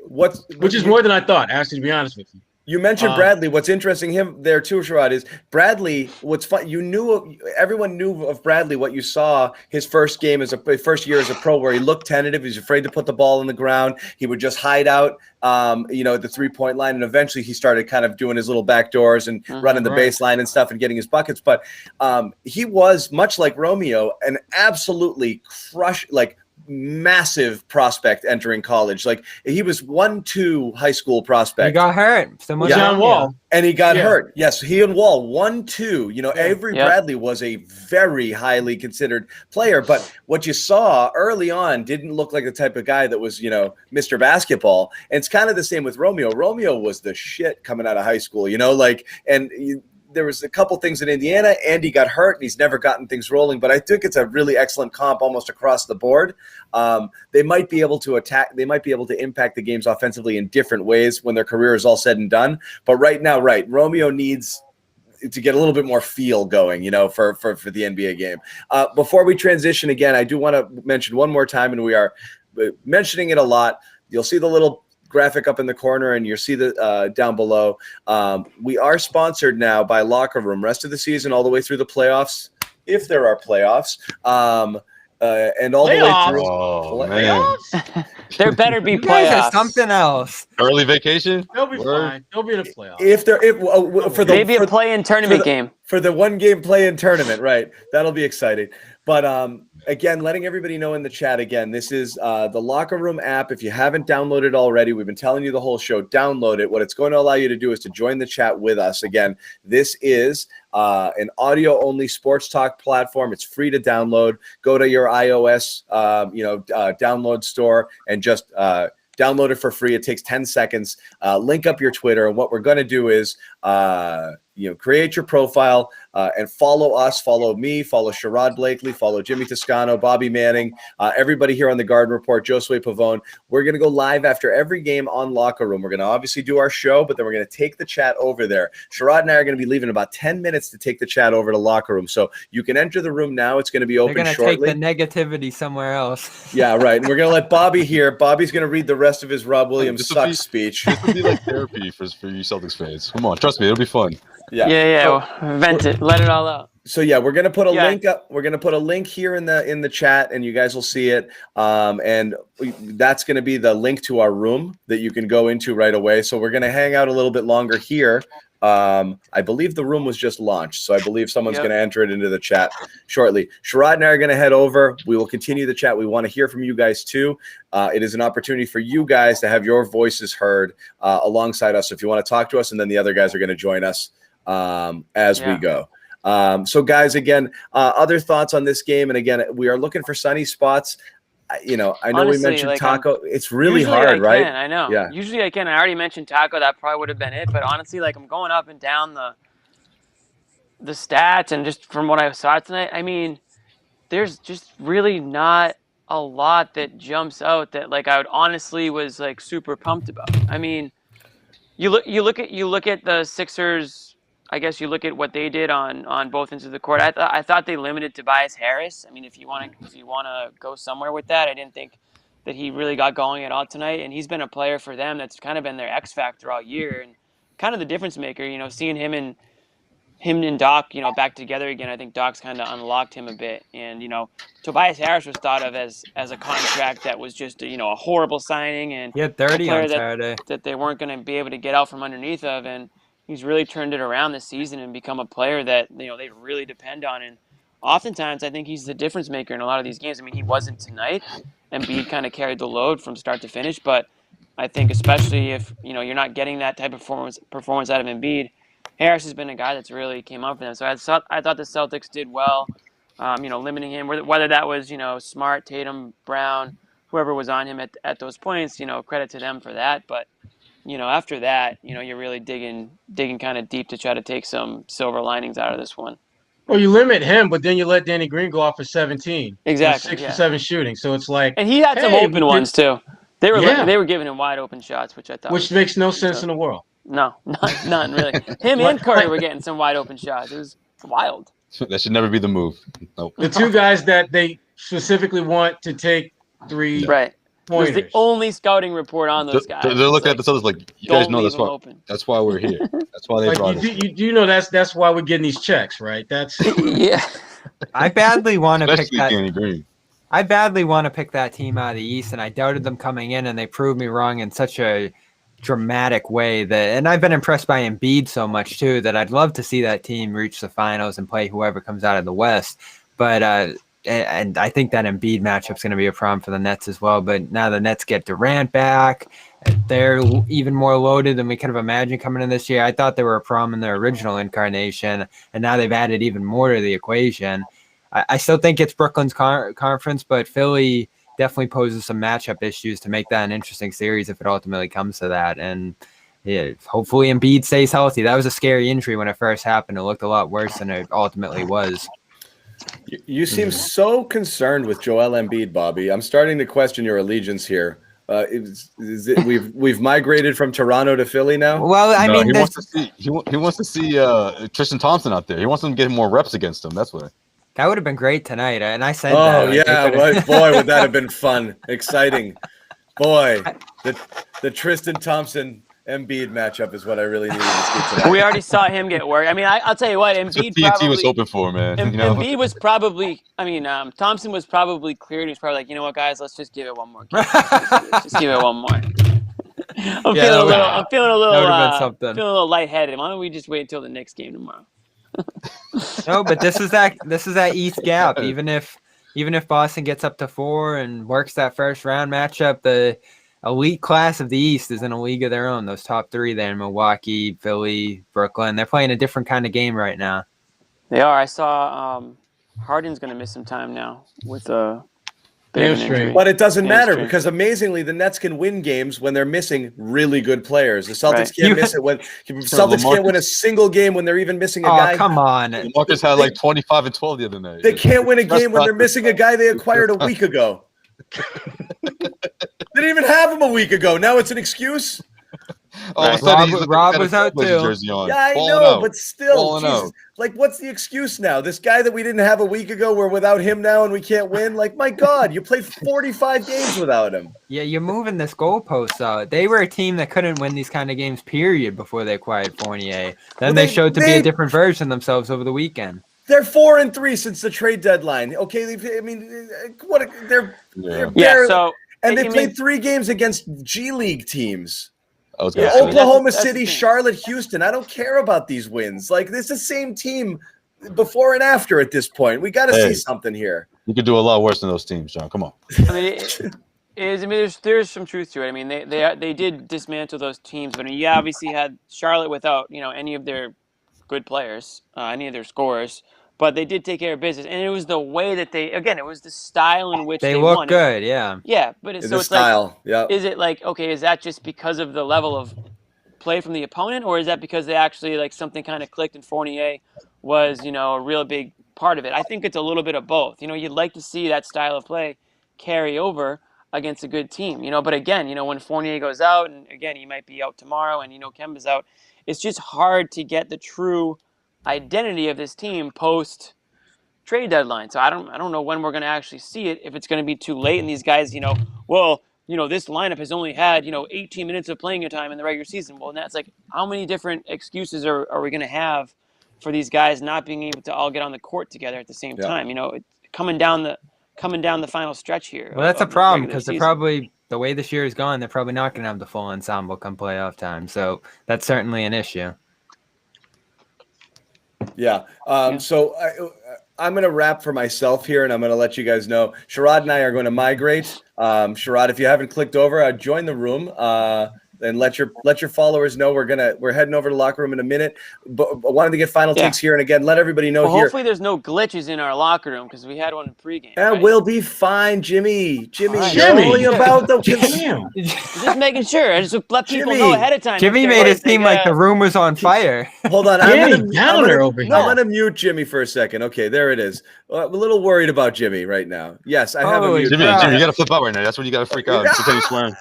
which is more than I thought, actually, to be honest with you. You mentioned Bradley. What's interesting him there too, Sherrod, is Bradley. What's fun? Everyone knew of Bradley. What you saw his first year as a pro, where he looked tentative. He was afraid to put the ball on the ground. He would just hide out, at the 3-point line, and eventually he started kind of doing his little back doors and running the baseline and stuff and getting his buckets. But he was much like Romeo, an absolutely massive prospect entering college. Like he was 1-2 high school prospect. He got hurt. John Wall. And he got hurt. Yes, he and Wall 1-2. Avery Bradley was a very highly considered player, but what you saw early on didn't look like the type of guy that was, Mr. Basketball. And it's kind of the same with Romeo. Romeo was the shit coming out of high school, there was a couple things in Indiana. Andy got hurt, and he's never gotten things rolling. But I think it's a really excellent comp almost across the board. They might be able to attack. They might be able to impact the games offensively in different ways when their career is all said and done. But right now, Romeo needs to get a little bit more feel going, for the NBA game. Before we transition again, I do want to mention one more time, and we are mentioning it a lot. You'll see the little graphic up in the corner, and you'll see the down below. We are sponsored now by Locker Room. Rest of the season, all the way through the playoffs, if there are playoffs, and all the way through. Oh, man. There better be You guys are playoffs. something else. Early vacation. They'll be fine. They'll be in the playoffs. Maybe a play-in tournament game. For the one-game play-in tournament, right? That'll be exciting. But again, letting everybody know in the chat again, this is the Locker Room app. If you haven't downloaded already, we've been telling you the whole show, download it. What it's going to allow you to do is to join the chat with us. Again, this is an audio-only sports talk platform. It's free to download. Go to your iOS, download store and just download it for free. It takes 10 seconds. Link up your Twitter. And what we're going to do is, create your profile, and follow us, follow me, follow Sherrod Blakely, follow Jimmy Toscano, Bobby Manning, everybody here on the Garden Report, Josue Pavone. We're going to go live after every game on Locker Room. We're going to obviously do our show, but then we're going to take the chat over there. Sherrod and I are going to be leaving about 10 minutes to take the chat over to Locker Room. So you can enter the room now. It's going to be open shortly. They're going to take the negativity somewhere else. Yeah, right. And we're going to let Bobby here. Bobby's going to read the rest of his Rob Williams sucks speech. This would be like therapy for you Celtics fans. Come on, trust me, it'll be fun. Yeah. Well, vent it. Let it all out. So yeah, we're gonna put a link up. We're gonna put a link here in the chat, and you guys will see it. That's gonna be the link to our room that you can go into right away. So we're gonna hang out a little bit longer here. I believe the room was just launched, so I believe someone's gonna enter it into the chat shortly. Sherrod and I are gonna head over. We will continue the chat. We want to hear from you guys too. It is an opportunity for you guys to have your voices heard alongside us. So if you want to talk to us, and then the other guys are gonna join us as we go. So guys, again, other thoughts on this game, and again, we are looking for sunny spots. I know honestly, we mentioned Tacko. It's really hard, right? I know. Yeah. Usually I can. I already mentioned Tacko. That probably would have been it. But honestly, I'm going up and down the stats, and just from what I saw tonight, I mean, there's just really not a lot that jumps out that I would honestly was super pumped about. I mean, you look at the Sixers. I guess you look at what they did on both ends of the court. I thought they limited Tobias Harris. I mean, if you want to go somewhere with that, I didn't think that he really got going at all tonight. And he's been a player for them that's kind of been their X factor all year and kind of the difference maker. Seeing him and Doc, back together again. I think Doc's kind of unlocked him a bit. And Tobias Harris was thought of as a contract that was just a horrible signing and he had 30 on Saturday that they weren't going to be able to get out from underneath of. And he's really turned it around this season and become a player that they really depend on. And oftentimes, I think he's the difference maker in a lot of these games. I mean, he wasn't tonight. Embiid kind of carried the load from start to finish, but I think especially if you're not getting that type of performance out of Embiid, Harris has been a guy that's really came up for them. So I thought the Celtics did well, limiting him. Whether that was Smart, Tatum, Brown, whoever was on him at those points, credit to them for that. But after that, you're really digging kind of deep to try to take some silver linings out of this one. Well, you limit him, but then you let Danny Green go off for 17. Exactly. 6 for 7 shooting. So it's and he had some open ones too. They were giving him wide open shots, which I thought makes no sense in the world. No, none really. Him and Curry were getting some wide open shots. It was wild. That should never be the move. Nope. The two guys that they specifically want to take 3 right. pointers. It was the only scouting report on those guys. They're looking at the Celtics like, you guys know that's why we're here. That's why they brought us. You do know that's why we're getting these checks, right? That's yeah. I badly want to pick that. Danny Green. I badly want to pick that team out of the East, and I doubted them coming in, and they proved me wrong in such a dramatic way and I've been impressed by Embiid so much too that I'd love to see that team reach the finals and play whoever comes out of the West. But and I think that Embiid matchup's going to be a problem for the Nets as well. But now the Nets get Durant back. They're even more loaded than we could have imagined coming in this year. I thought they were a problem in their original incarnation, and now they've added even more to the equation. I still think it's Brooklyn's conference, but Philly definitely poses some matchup issues to make that an interesting series if it ultimately comes to that. And yeah, hopefully Embiid stays healthy. That was a scary injury when it first happened. It looked a lot worse than it ultimately was. You seem so concerned with Joel Embiid, Bobby. I'm starting to question your allegiance here. We've migrated from Toronto to Philly now. Well, I mean, he wants to see Tristan Thompson out there. He wants them to get more reps against him. That's what. That would have been great tonight, and I said that. Oh yeah, boy, would that have been fun, exciting. Boy, the Tristan Thompson Embiid matchup is what I really needed to see tonight. We already saw him get work. I mean, I'll tell you what, Embiid probably was open for, man. Embiid was probably. I mean, Thompson was probably cleared. He was probably like, you know what, guys, let's just give it one more. Just give it one more. I'm feeling a little lightheaded. Why don't we just wait until the next game tomorrow? No, but this is that East gap. Even if Boston gets up to 4 and works that first round matchup, the elite class of the East is in a league of their own. Those top 3 there, Milwaukee, Philly, Brooklyn, they're playing a different kind of game right now. They are. I saw Harden's going to miss some time now with a bit of an Hamstring. injury. But it doesn't matter Hamstring. because amazingly, the Nets can win games when they're missing really good players. The Celtics Right. can't miss it when Celtics can't win a single game when they're even missing a Oh, guy. come on. Marcus had like 25 and 12 the other night. They can't win a game when they're missing a guy they acquired a week ago. They didn't even have him a week ago. Now it's an excuse. All of a sudden, he's Rob looking was at a out Blazers too. jersey on. Yeah, I Balling know, out. but still, Balling Jesus, out. like, what's the excuse now? This guy that we didn't have a week ago, we're without him now, and we can't win. Like, my God, you played 45 games without him. Yeah, you're moving this goalpost out. They were a team that couldn't win these kind of games, period, before they acquired Fournier. Then Well, they showed to be a different version of themselves over the weekend. They're 4-3 since the trade deadline. Okay, I mean, what? They're Yeah, barely, so and they I played mean, 3 games against G League teams. I was Yeah, gonna I say. mean, Oklahoma that's the City, thing. Charlotte, Houston. I don't care about these wins. Like, this is the same team before and after at this point. We got to see something here. You could do a lot worse than those teams, John. Come on. I mean, it is. I mean, there's some truth to it. I mean, they did dismantle those teams, but you obviously had Charlotte without any of their good players, any of their scorers. But they did take care of business, and it was the way that it was the style in which They they look won. good, yeah. Yeah, but The it's like, style, yeah. is it like, okay, is that just because of the level of play from the opponent, or is that because they actually like something kind of clicked and Fournier was a real big part of it? I think it's a little bit of both. You'd like to see that style of play carry over against a good team. But again, when Fournier goes out, and again he might be out tomorrow, and Kemba's out, it's just hard to get the true identity of this team post trade deadline. So I don't know when we're going to actually see it. If it's going to be too late, and these guys, this lineup has only had 18 minutes of playing time in the regular season. Well, and that's like, how many different excuses are we going to have for these guys not being able to all get on the court together at the same time? Coming down the final stretch here. Well, that's a problem because they're probably the way this year is gone, they're probably not going to have the full ensemble come playoff time. So that's certainly an issue. Yeah. So I'm going to wrap for myself here, and I'm going to let you guys know. Sherrod and I are going to migrate. Sherrod, if you haven't clicked over, join the room and let your followers know we're heading over to the locker room in a minute. But I wanted to get final takes here, and again, let everybody know here. Hopefully, there's no glitches in our locker room because we had one in pregame. Yeah, right? we'll be fine, Jimmy. Jimmy, Jimmy. only about the Damn. Just making sure. I just let people Jimmy. know ahead of time. Jimmy made it seem like the room was on fire. Hold on, Danny Downer over here. I'm gonna mute Jimmy for a second. Okay, there it is. I'm a little worried about Jimmy right now. Yes, I have him Holy muted. Jimmy, you got to flip out right now. That's when you got to freak out. Pretend you're swearing.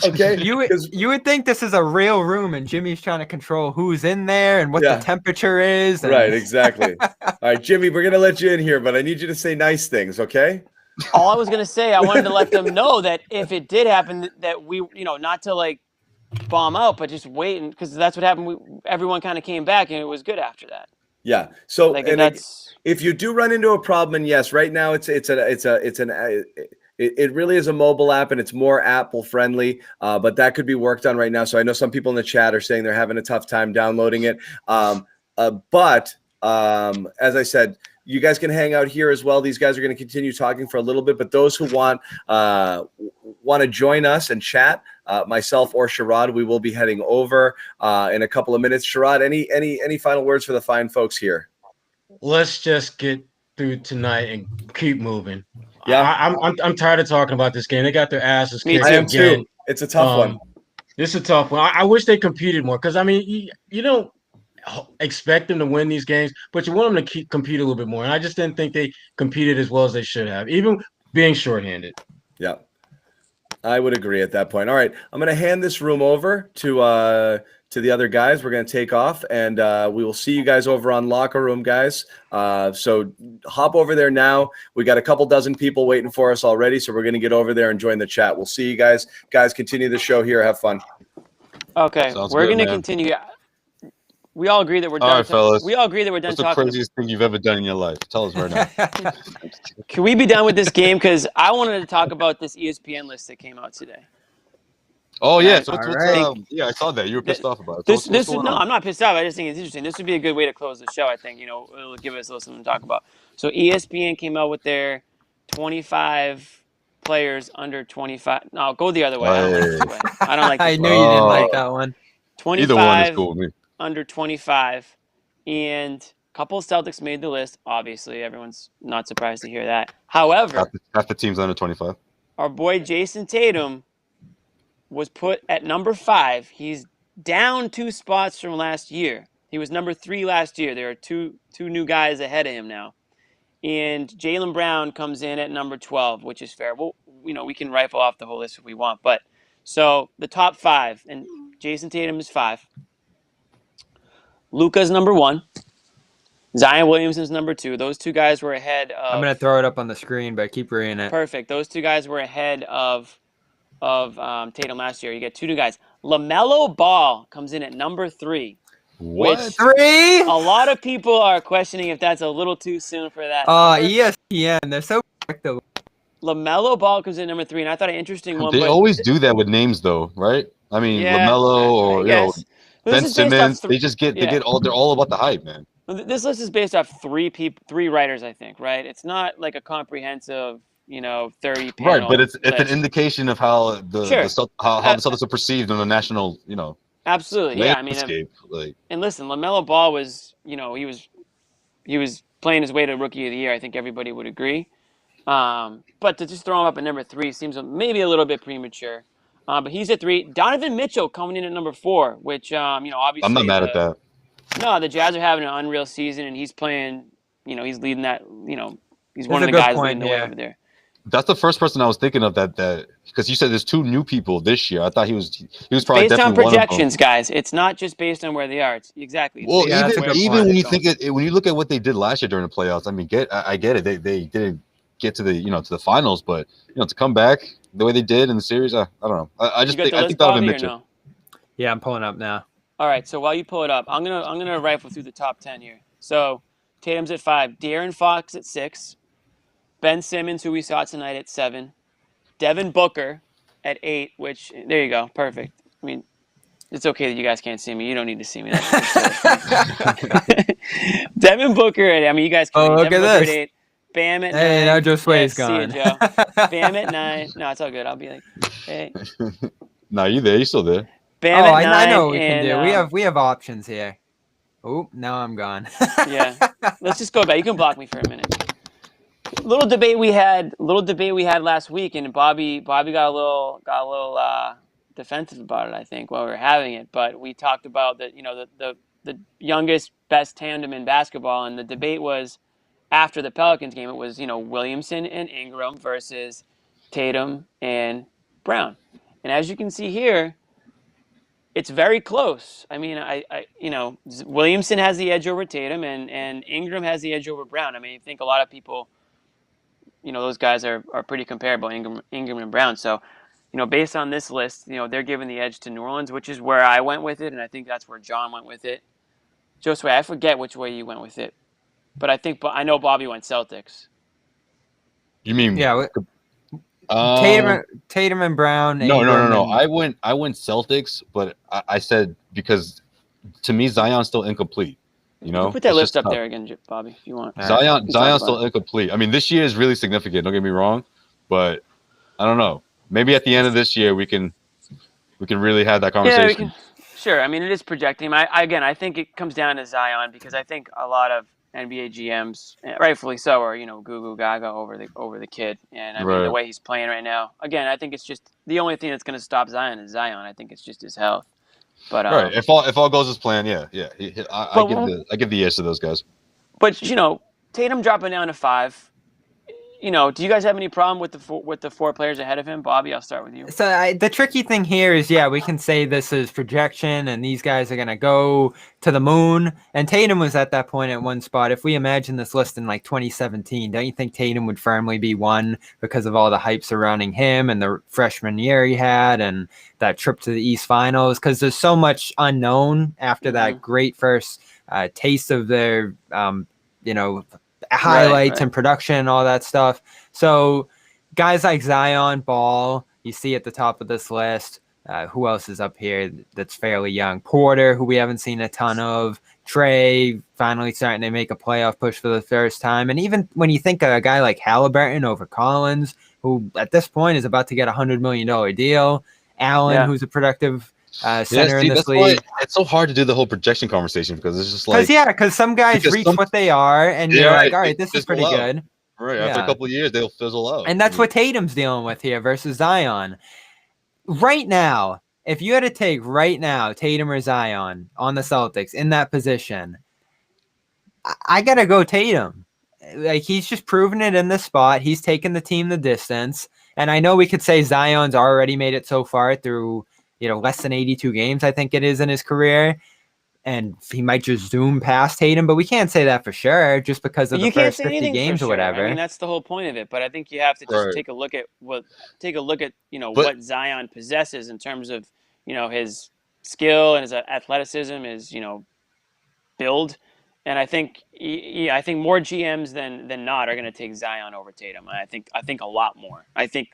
Okay, You would think this is a real room, and Jimmy's trying to control who's in there and what the temperature is. And... Right, exactly. All right, Jimmy, we're gonna let you in here, but I need you to say nice things, okay? All I was gonna say, I wanted to let them know that if it did happen, that we, not to like bomb out, but just wait, because that's what happened. Everyone kind of came back, and it was good after that. Yeah. So, Like, and that's if you do run into a problem, and yes, right now it really is a mobile app, and it's more Apple friendly, but that could be worked on right now. So I know some people in the chat are saying they're having a tough time downloading it. But as I said, you guys can hang out here as well. These guys are going to continue talking for a little bit, but those who want to join us and chat, myself or Sherrod, we will be heading over in a couple of minutes. Sherrod, any final words for the fine folks here? Let's just get through tonight and keep moving. Yeah, I'm tired of talking about this game. They got their asses kicked. I am again. too. It's a tough one. This is a tough one. I wish they competed more because, I mean, you don't expect them to win these games, but you want them to compete a little bit more. And I just didn't think they competed as well as they should have, even being shorthanded. Yeah, I would agree at that point. All right, I'm going to hand this room over to the other guys. We're going to take off, and we will see you guys over on Locker Room, guys. So hop over there now. We got a couple dozen people waiting for us already, so we're going to get over there and join the chat. We'll see you guys. Guys, continue the show here. Have fun. okay. We're going to continue. We all agree that we're done. All right, fellas. We all agree that we're done What's the talking. craziest thing you've ever done in your life? Tell us right now. Can we be done with this game? Because I wanted to talk about this ESPN list that came out today. Oh, yeah. So All yeah, I saw that. You were pissed off about it. This What's is going no, on? I'm not pissed off. I just think it's interesting. This would be a good way to close the show. I think it'll give us a little something to talk about. So ESPN came out with their 25 players under 25. No, go the other way. I don't like this way. I don't like. This I knew way. you didn't like that one. 25 Either one is cool with me. under 25, and a couple of Celtics made the list. Obviously, everyone's not surprised to hear that. However, Half the team's under 25. our boy Jayson Tatum was put at number 5. He's down 2 spots from last year. He was number 3 last year. There are two new guys ahead of him now. And Jalen Brown comes in at number 12, which is fair. Well, we can rifle off the whole list if we want. But so the top 5, and Jayson Tatum is 5. Luka's number 1. Zion Williamson's number 2. Those 2 guys were ahead of. I'm gonna throw it up on the screen, but keep reading it. Perfect. Those 2 guys were ahead of Tatum last year. You get 2 new guys. LaMelo Ball comes in at number 3. What? 3? A lot of people are questioning if that's a little too soon for that. ESPN. They're so predictable. LaMelo Ball comes in number 3, and I thought an interesting one. They always do that with names, though, right? I mean, Yeah, LaMelo or Ben Simmons. They just get they're all about the hype, man. This list is based off 3 writers, I think, right? It's not like a comprehensive, 30 panel. Right, but it's list. an indication of how the Celtics are perceived in the national, Absolutely, yeah. I mean, landscape. and listen, LaMelo Ball was, he was playing his way to Rookie of the Year. I think everybody would agree. But to just throw him up at number 3 seems maybe a little bit premature. But he's at 3. Donovan Mitchell coming in at number 4, which obviously I'm not mad at that. No, the Jazz are having an unreal season, and he's playing. He's leading that. He's one of the guys leading the way over there. That's the first person I was thinking of that because you said there's 2 new people this year. I thought he was probably based on definitely projections, guys. It's not just based on where they are. It's exactly. Well, even when you when you look at what they did last year during the playoffs, I mean, I get it. They didn't get to the to the finals, but to come back the way they did in the series, I don't know. I think Donovan Mitchell. No? Yeah, I'm pulling up now. All right, so while you pull it up, I'm gonna rifle through the top 10 here. So Tatum's at 5, De'Aaron Fox at 6, Ben Simmons, who we saw tonight, at 7, Devin Booker at 8. Which there you go, perfect. I mean, it's okay that you guys can't see me. You don't need to see me. Devin Booker at you guys can. Look Devin at Booker this. at 8. Bam at 9. Hey, now Joe Sway's gone. See you, Joe. Bam at 9. No, it's all good. I'll be like, hey. No, you there? You still there? Bam at 9. I know what we can do. We have options here. Oh, now I'm gone. Yeah, let's just go back. You can block me for a minute. Little debate we had last week, and Bobby got a little defensive about it, I think, while we were having it. But we talked about the youngest, best tandem in basketball, and the debate was after the Pelicans game. It was Williamson and Ingram versus Tatum and Brown, and as you can see here, it's very close. I mean, Williamson has the edge over Tatum, and Ingram has the edge over Brown. I mean, I think a lot of people, those guys are pretty comparable, Ingram and Brown. So, based on this list, they're giving the edge to New Orleans, which is where I went with it, and I think that's where John went with it. Josue, I forget which way you went with it, but I know Bobby went Celtics. You mean Tatum and Brown. No. I went Celtics, but I said because to me Zion's still incomplete. Put that list up there again, Bobby, if you want. Zion's still incomplete. I mean, this year is really significant. Don't get me wrong, but I don't know. Maybe at the end of this year we can really have that conversation. Yeah, we can. Sure. I mean, it is projecting him. I think it comes down to Zion because I think a lot of NBA GMs, rightfully so, are goo goo gaga over the kid, and I mean the way he's playing right now. Again, I think it's just the only thing that's going to stop Zion is Zion. I think it's just his health. But right, if all goes as planned, yeah. I give the edge to those guys. But Tatum dropping down to 5. Do you guys have any problem with the 4 players ahead of him? Bobby, I'll start with you. So the tricky thing here is, we can say this is projection, and these guys are going to go to the moon. And Tatum was at that point at 1 spot. If we imagine this list in like 2017, don't you think Tatum would firmly be 1 because of all the hype surrounding him and the freshman year he had and that trip to the East Finals? Because there's so much unknown after that great first taste of their, highlights and production and all that stuff. So guys like Zion, Ball, you see at the top of this list. Who else is up here that's fairly young? Porter, who we haven't seen a ton of. Trey, finally starting to make a playoff push for the first time. And even when you think of a guy like Halliburton over Collins, who at this point is about to get a $100 million deal. Allen, who's a productive center in this league. It's so hard to do the whole projection conversation because it's just like because some guys reach what they are, and you're like, all right, this is pretty good. Right. After a couple of years, they'll fizzle out. And that's what Tatum's dealing with here versus Zion. Right now, if you had to take right now Tatum or Zion on the Celtics in that position, I got to go Tatum. Like, he's just proven it in this spot. He's taken the team the distance. And I know we could say Zion's already made it so far through, less than 82 games, I think it is, in his career. And he might just zoom past Tatum, but we can't say that for sure just because of the first 50 games or whatever. I mean, that's the whole point of it. But I think you have to just take a look at what Zion possesses in terms of his skill and his athleticism, his build. And I think more GMs than not are going to take Zion over Tatum. I think a lot more. I think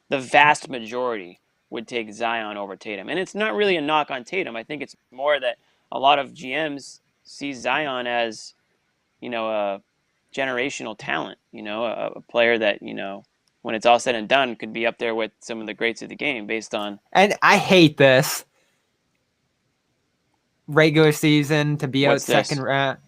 the vast majority would take Zion over Tatum. And it's not really a knock on Tatum. I think it's more that a lot of GMs see Zion as, a generational talent, a player that, when it's all said and done, could be up there with some of the greats of the game based on. And I hate this regular season to be out second round.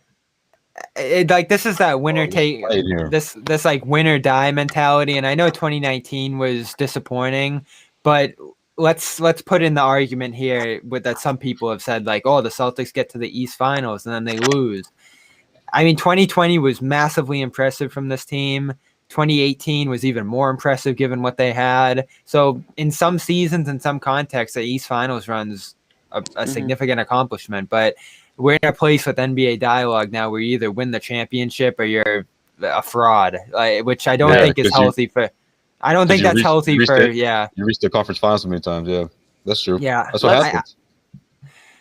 This is that winner take this like winner die mentality. And I know 2019 was disappointing, but let's put in the argument here with that some people have said, like, oh, the Celtics get to the East Finals and then they lose. I mean, 2020 was massively impressive from this team. 2018 was even more impressive given what they had. So in some seasons, in some contexts, the East Finals run's a significant accomplishment. But we're in a place with NBA dialogue now where you either win the championship or you're a fraud, which I don't think is healthy for. I don't think that's healthy for. You reached the conference finals so many times. Yeah, that's true. Yeah, that's what happens.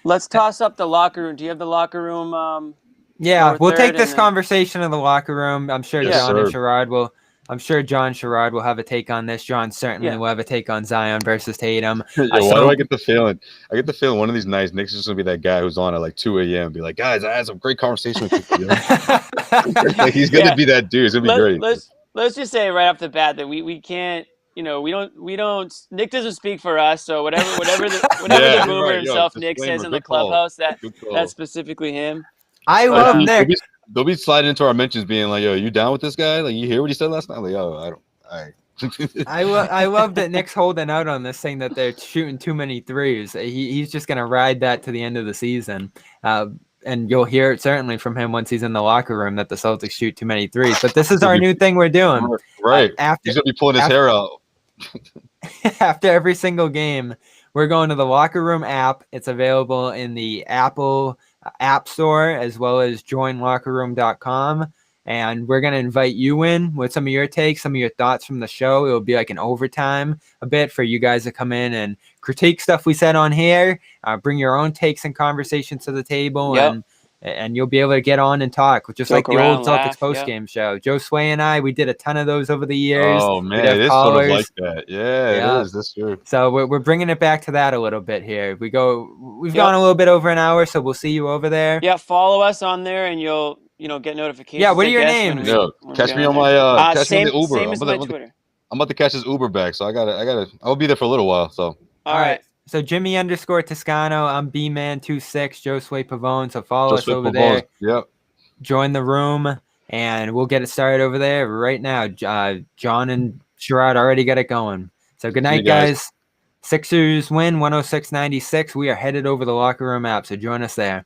Let's toss up the locker room. Do you have the locker room? We'll take this conversation in the locker room. I'm sure John Sherrod will have a take on this. John certainly will have a take on Zion versus Tatum. Why do I get the feeling? I get the feeling one of these nights Nick's just gonna be that guy who's on at like 2 a.m. Be like, guys, I had some great conversation with you. Like, he's gonna be that dude. It's gonna be great. Let's just say right off the bat that we can't. We don't. Nick doesn't speak for us, so whatever the boomer himself Nick says in the clubhouse, that's specifically him. I love Nick. They'll be sliding into our mentions being like, yo, you down with this guy? Like, you hear what he said last night? Like, oh, I don't. All right. I love that Nick's holding out on this, saying that they're shooting too many threes. He's just going to ride that to the end of the season. And you'll hear it certainly from him once he's in the locker room that the Celtics shoot too many threes. But this is our new thing we're doing. Right. He's going to be pulling his hair out. After every single game, we're going to the locker room app. It's available in the Apple App Store as well as joinlockerroom.com. And we're going to invite you in with some of your takes, some of your thoughts from the show. It'll be like an overtime a bit for you guys to come in and critique stuff we said on here, bring your own takes and conversations to the table, and you'll be able to get on and talk, just like the old Celtics postgame show. Joe Sway and I, we did a ton of those over the years. Oh, man, it is sort of like that. Yeah, it is. That's true. So we're bringing it back to that a little bit here. We've gone a little bit over an hour, so we'll see you over there. Yeah, follow us on there, and you'll get notifications. Yeah, what are your names? Catch me on my same Uber. Same as my Twitter. I'm about to catch this Uber back, so I'll be there for a little while. So all right. So Jimmy _ Toscano, I'm B-Man26, Joe Sway Pavone. So follow us over there. Yep. Join the room, and we'll get it started over there right now. John and Sherrod already got it going. So good night, guys. Sixers win 106-96. We are headed over the locker room app, so join us there.